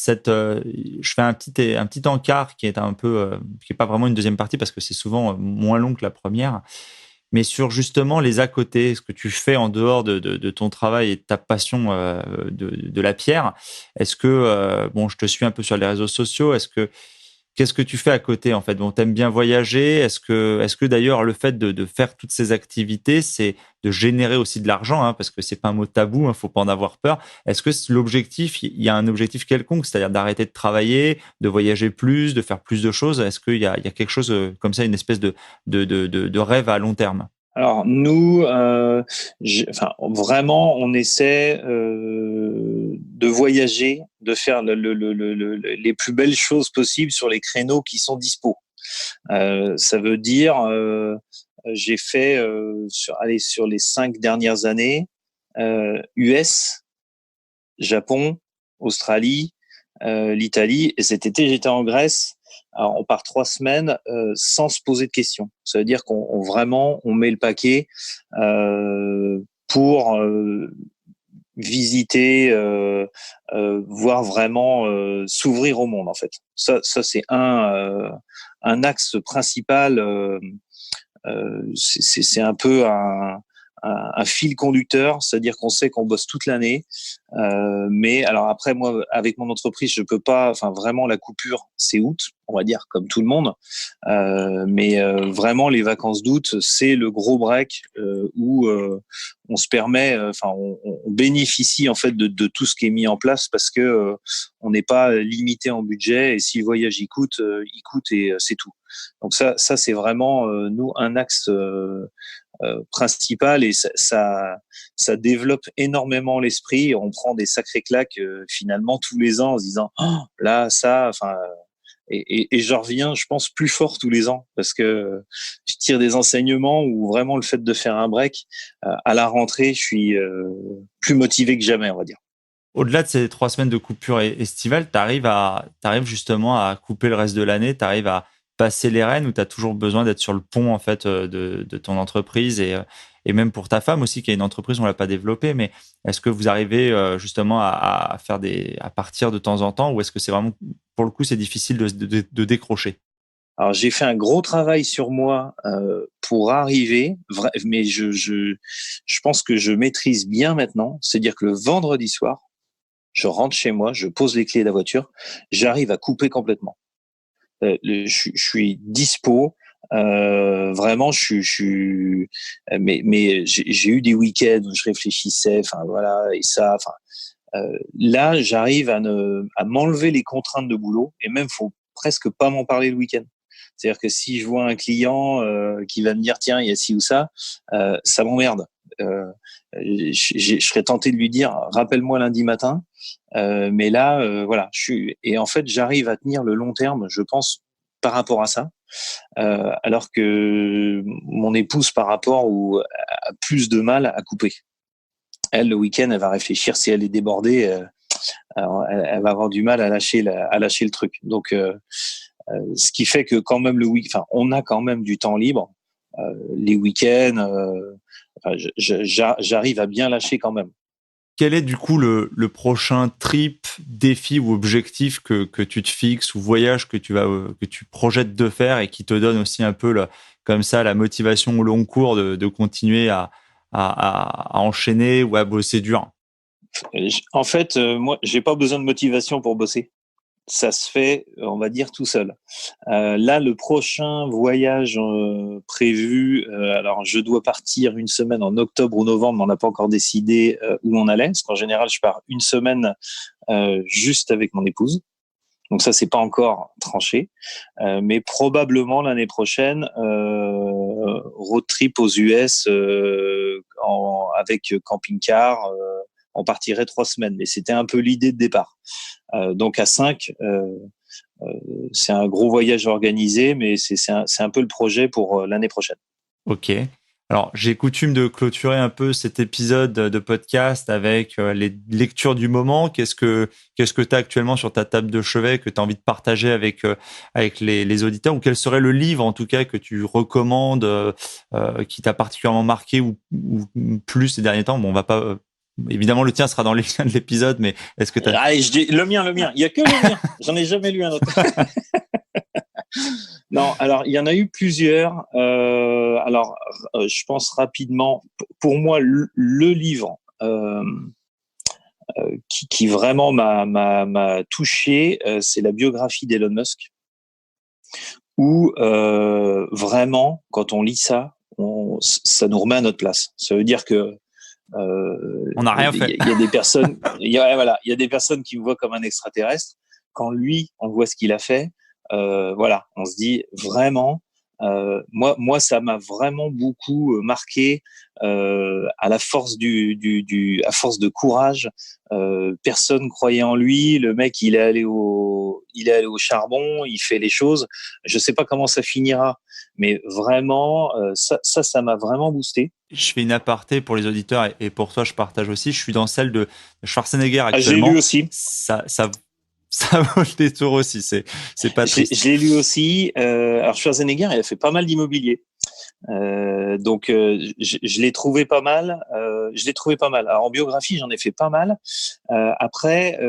fais un petit encart qui est un peu, qui est pas vraiment une deuxième partie parce que c'est souvent moins long que la première, mais sur justement les à côté, ce que tu fais en dehors de ton travail et de ta passion de la pierre. Est-ce que, bon, je te suis un peu sur les réseaux sociaux, qu'est-ce que tu fais à côté en fait? Bon, t'aimes bien voyager. Est-ce que d'ailleurs le fait de faire toutes ces activités, c'est de générer aussi de l'argent, hein, parce que c'est pas un mot tabou, hein, faut pas en avoir peur. Est-ce que l'objectif, il y a un objectif quelconque, c'est-à-dire d'arrêter de travailler, de voyager plus, de faire plus de choses? Est-ce il y a quelque chose comme ça, une espèce de rêve à long terme? Alors nous, enfin vraiment, on essaie de de faire les plus belles choses possibles sur les créneaux qui sont dispo. Ça veut dire, j'ai fait sur les 5 dernières années, US, Japon, Australie, l'Italie, et cet été j'étais en Grèce. Alors, on part 3 semaines sans se poser de questions. Ça veut dire qu'on vraiment on met le paquet pour visiter, voir vraiment s'ouvrir au monde en fait. Ça c'est un axe principal. C'est un peu un fil conducteur, c'est-à-dire qu'on sait qu'on bosse toute l'année, mais alors après moi avec mon entreprise je peux pas, enfin vraiment la coupure c'est août, on va dire comme tout le monde, mais vraiment les vacances d'août c'est le gros break où on se permet, enfin on bénéficie en fait de tout ce qui est mis en place parce que on n'est pas limité en budget et si le voyage il coûte et c'est tout. Donc ça c'est vraiment nous un axe principal et ça développe énormément l'esprit. On prend des sacrées claques finalement tous les ans en se disant oh, là ça, enfin et j'en reviens, je pense plus fort tous les ans parce que je tire des enseignements où vraiment le fait de faire un break à la rentrée, je suis plus motivé que jamais, on va dire. Au-delà de ces 3 semaines de coupure estivale, tu arrives justement à couper le reste de l'année, tu arrives à passer les rênes ou tu as toujours besoin d'être sur le pont en fait de ton entreprise et même pour ta femme aussi qui a une entreprise, on l'a pas développée, mais est-ce que vous arrivez justement à faire à partir de temps en temps ou est-ce que c'est vraiment, pour le coup, c'est difficile de décrocher? Alors j'ai fait un gros travail sur moi pour arriver, mais je pense que je maîtrise bien maintenant. C'est-à-dire que le vendredi soir, je rentre chez moi, je pose les clés de la voiture, j'arrive à couper complètement. Je suis dispo. Vraiment, mais j'ai eu des week-ends où je réfléchissais, enfin voilà, et ça, enfin là, j'arrive à m'enlever les contraintes de boulot et même faut presque pas m'en parler le week-end. C'est-à-dire que si je vois un client qui va me dire tiens il y a ci ou ça m'emmerde. Je serais tenté de lui dire rappelle-moi lundi matin. Mais là, voilà, et en fait j'arrive à tenir le long terme, je pense, par rapport à ça. Alors que mon épouse par rapport a plus de mal à couper. Elle, le week-end, elle va réfléchir si elle est débordée, elle va avoir du mal à lâcher le truc. Donc, ce qui fait que quand même on a quand même du temps libre. Les week-ends, j'arrive à bien lâcher quand même. Quel est du coup le prochain trip, défi ou objectif que tu te fixes ou voyage que tu projettes de faire et qui te donne aussi un peu comme ça la motivation au long cours de continuer à enchaîner ou à bosser dur? En fait, moi, j'ai pas besoin de motivation pour bosser. Ça se fait, on va dire, tout seul. Là, le prochain voyage prévu, alors je dois partir une semaine en octobre ou novembre, on n'a pas encore décidé où on allait, parce qu'en général, je pars une semaine juste avec mon épouse. Donc ça, c'est pas encore tranché, mais probablement l'année prochaine, road trip aux US avec camping-car. On partirait 3 semaines, mais c'était un peu l'idée de départ. Donc à 5, c'est un gros voyage organisé, mais c'est un peu le projet pour l'année prochaine. Ok. Alors, j'ai coutume de clôturer un peu cet épisode de podcast avec les lectures du moment. Qu'est-ce que tu as actuellement sur ta table de chevet que tu as envie de partager avec les auditeurs ou quel serait le livre en tout cas que tu recommandes qui t'a particulièrement marqué ou plus ces derniers temps? Bon, on va pas évidemment le tien sera dans les liens de l'épisode, mais est-ce que tu as... Allez, je dis le mien. Il y a que le mien. J'en ai jamais lu un autre. Non, alors il y en a eu plusieurs. Je pense rapidement. Pour moi, le livre qui vraiment m'a touché, c'est la biographie d'Elon Musk, où vraiment, quand on lit ça, ça nous remet à notre place. Ça veut dire que on n'a rien fait. il y a des personnes, il y a des personnes qui me voient comme un extraterrestre. Quand lui, on voit ce qu'il a fait, voilà, on se dit vraiment, Moi, ça m'a vraiment beaucoup marqué à la force à force de courage. Personne croyait en lui. Le mec, il est allé au charbon. Il fait les choses. Je sais pas comment ça finira, mais vraiment, ça m'a vraiment boosté. Je fais une aparté pour les auditeurs et pour toi, je partage aussi. Je suis dans celle de Schwarzenegger Ah, je l'ai actuellement. lu aussi. Ça vaut le détour aussi. C'est pas triste. Je l'ai lu aussi. Alors Schwarzenegger, il a fait pas mal d'immobilier. Donc je l'ai trouvé pas mal. Je l'ai trouvé pas mal. Alors en biographie, j'en ai fait pas mal. Après,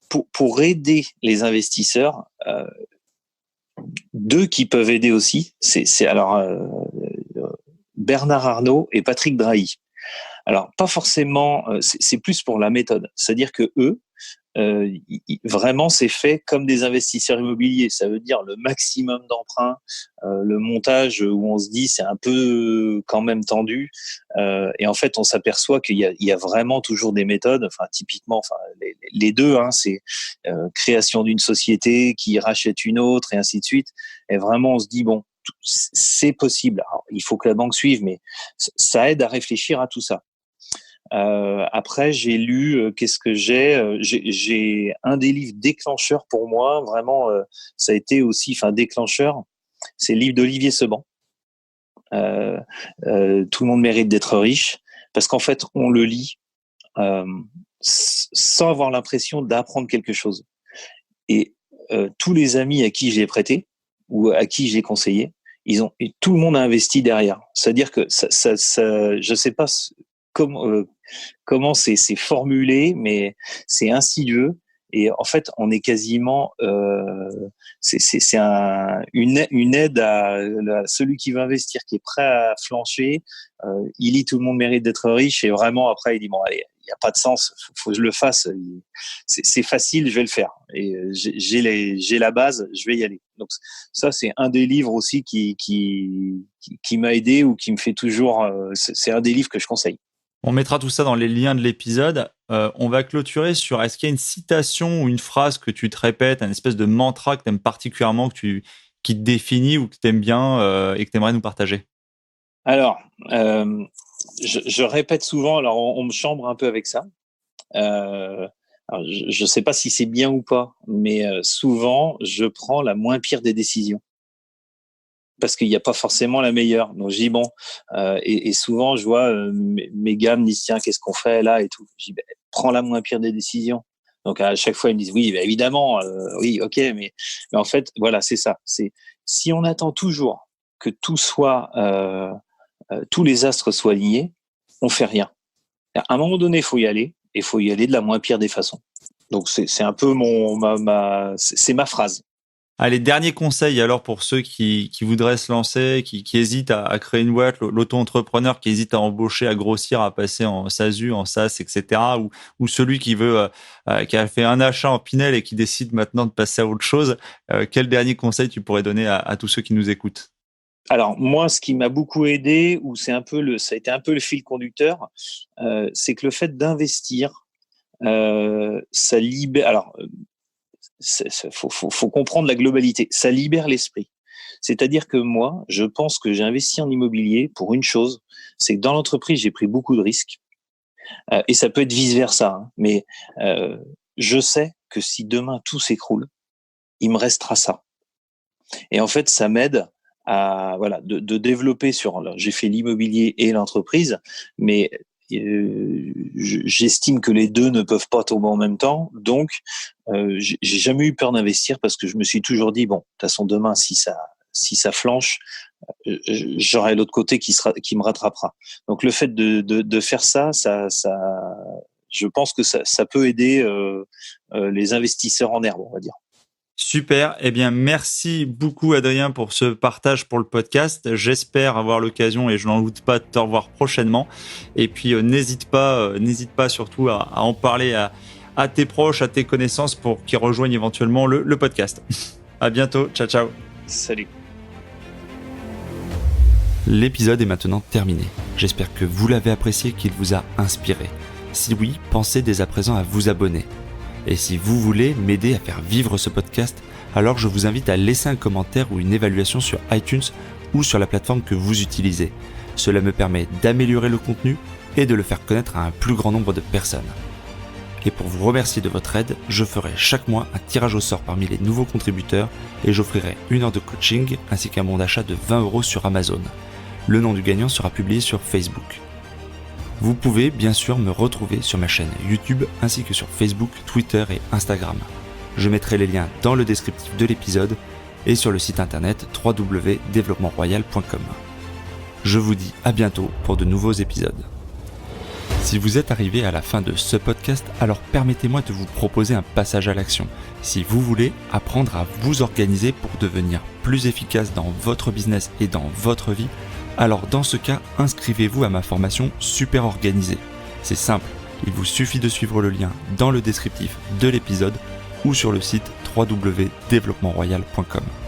pour aider les investisseurs, deux qui peuvent aider aussi, c'est alors Bernard Arnault et Patrick Drahi. Alors pas forcément, c'est plus pour la méthode. C'est-à-dire que eux, vraiment, c'est fait comme des investisseurs immobiliers. Ça veut dire le maximum d'emprunts, le montage où on se dit c'est un peu quand même tendu. Et en fait, on s'aperçoit qu'il y a vraiment toujours des méthodes. Enfin, typiquement, les deux, hein, c'est création d'une société qui rachète une autre et ainsi de suite. Et vraiment, on se dit bon, c'est possible. Alors, il faut que la banque suive, mais ça aide à réfléchir à tout ça. Après, j'ai lu, qu'est-ce que j'ai un des livres déclencheurs pour moi, vraiment, ça a été aussi, déclencheur, c'est le livre d'Olivier Seban. Tout le monde mérite d'être riche, parce qu'en fait, on le lit sans avoir l'impression d'apprendre quelque chose. Et tous les amis à qui je l'ai prêté ou à qui je l'ai conseillé, tout le monde a investi derrière. C'est-à-dire que je sais pas comment c'est formulé, mais c'est insidieux. Et en fait, on est quasiment, c'est une aide à celui qui veut investir, qui est prêt à flancher. Il lit Tout le monde mérite d'être riche, et vraiment après, il dit bon allez, il n'y a pas de sens, faut que je le fasse. C'est facile, je vais le faire. Et j'ai la base, je vais y aller. Donc ça, c'est un des livres aussi qui m'a aidé ou qui me fait toujours. C'est un des livres que je conseille. On mettra tout ça dans les liens de l'épisode. On va clôturer sur, est-ce qu'il y a une citation ou une phrase que tu te répètes, un espèce de mantra que tu aimes particulièrement, qui te définit ou que tu aimes bien et que tu aimerais nous partager? Alors, je répète souvent, alors on me chambre un peu avec ça. Alors, je ne sais pas si c'est bien ou pas, mais souvent, je prends la moins pire des décisions. Parce qu'il n'y a pas forcément la meilleure. Donc je dis bon, et souvent je vois mes gars me disent tiens, qu'est-ce qu'on fait là et tout. Je dis prends la moins pire des décisions. Donc à chaque fois ils me disent oui, évidemment, oui, ok, mais en fait voilà, c'est ça. C'est si on attend toujours que tout soit, tous les astres soient alignés, on fait rien. À un moment donné, il faut y aller, et il faut y aller de la moins pire des façons. Donc c'est un peu c'est ma phrase. Allez, dernier conseil alors pour ceux qui voudraient se lancer, qui hésitent à créer une boîte, l'auto-entrepreneur qui hésite à embaucher, à grossir, à passer en SASU, en SaaS, etc. Ou celui qui qui a fait un achat en Pinel et qui décide maintenant de passer à autre chose. Quel dernier conseil tu pourrais donner à tous ceux qui nous écoutent? Alors moi, ce qui m'a beaucoup aidé, ou ça a été un peu le fil conducteur, c'est que le fait d'investir, ça libère. Alors faut comprendre la globalité. Ça libère l'esprit. C'est-à-dire que moi, je pense que j'ai investi en immobilier pour une chose, c'est que dans l'entreprise, j'ai pris beaucoup de risques. Et ça peut être vice-versa. Hein, mais je sais que si demain tout s'écroule, il me restera ça. Et en fait, ça m'aide à de développer alors, j'ai fait l'immobilier et l'entreprise, mais j'estime que les deux ne peuvent pas tomber en même temps. Donc, j'ai jamais eu peur d'investir parce que je me suis toujours dit bon, de toute façon demain si ça flanche, j'aurai l'autre côté qui me rattrapera. Donc le fait de faire ça, je pense que ça peut aider les investisseurs en herbe, on va dire. Super. Eh bien, merci beaucoup, Adrien, pour ce partage pour le podcast. J'espère avoir l'occasion, et je n'en doute pas, de te revoir prochainement. Et puis, n'hésite pas surtout à en parler à tes proches, à tes connaissances pour qu'ils rejoignent éventuellement le podcast. À bientôt. Ciao, ciao. Salut. L'épisode est maintenant terminé. J'espère que vous l'avez apprécié, qu'il vous a inspiré. Si oui, pensez dès à présent à vous abonner. Et si vous voulez m'aider à faire vivre ce podcast, alors je vous invite à laisser un commentaire ou une évaluation sur iTunes ou sur la plateforme que vous utilisez. Cela me permet d'améliorer le contenu et de le faire connaître à un plus grand nombre de personnes. Et pour vous remercier de votre aide, je ferai chaque mois un tirage au sort parmi les nouveaux contributeurs et j'offrirai 1 heure de coaching ainsi qu'un bon d'achat de 20 € sur Amazon. Le nom du gagnant sera publié sur Facebook. Vous pouvez bien sûr me retrouver sur ma chaîne YouTube ainsi que sur Facebook, Twitter et Instagram. Je mettrai les liens dans le descriptif de l'épisode et sur le site internet www.developpementroyal.com. Je vous dis à bientôt pour de nouveaux épisodes. Si vous êtes arrivé à la fin de ce podcast, alors permettez-moi de vous proposer un passage à l'action. Si vous voulez apprendre à vous organiser pour devenir plus efficace dans votre business et dans votre vie, alors dans ce cas, inscrivez-vous à ma formation Super Organisé. C'est simple, il vous suffit de suivre le lien dans le descriptif de l'épisode ou sur le site www.developpementroyal.com.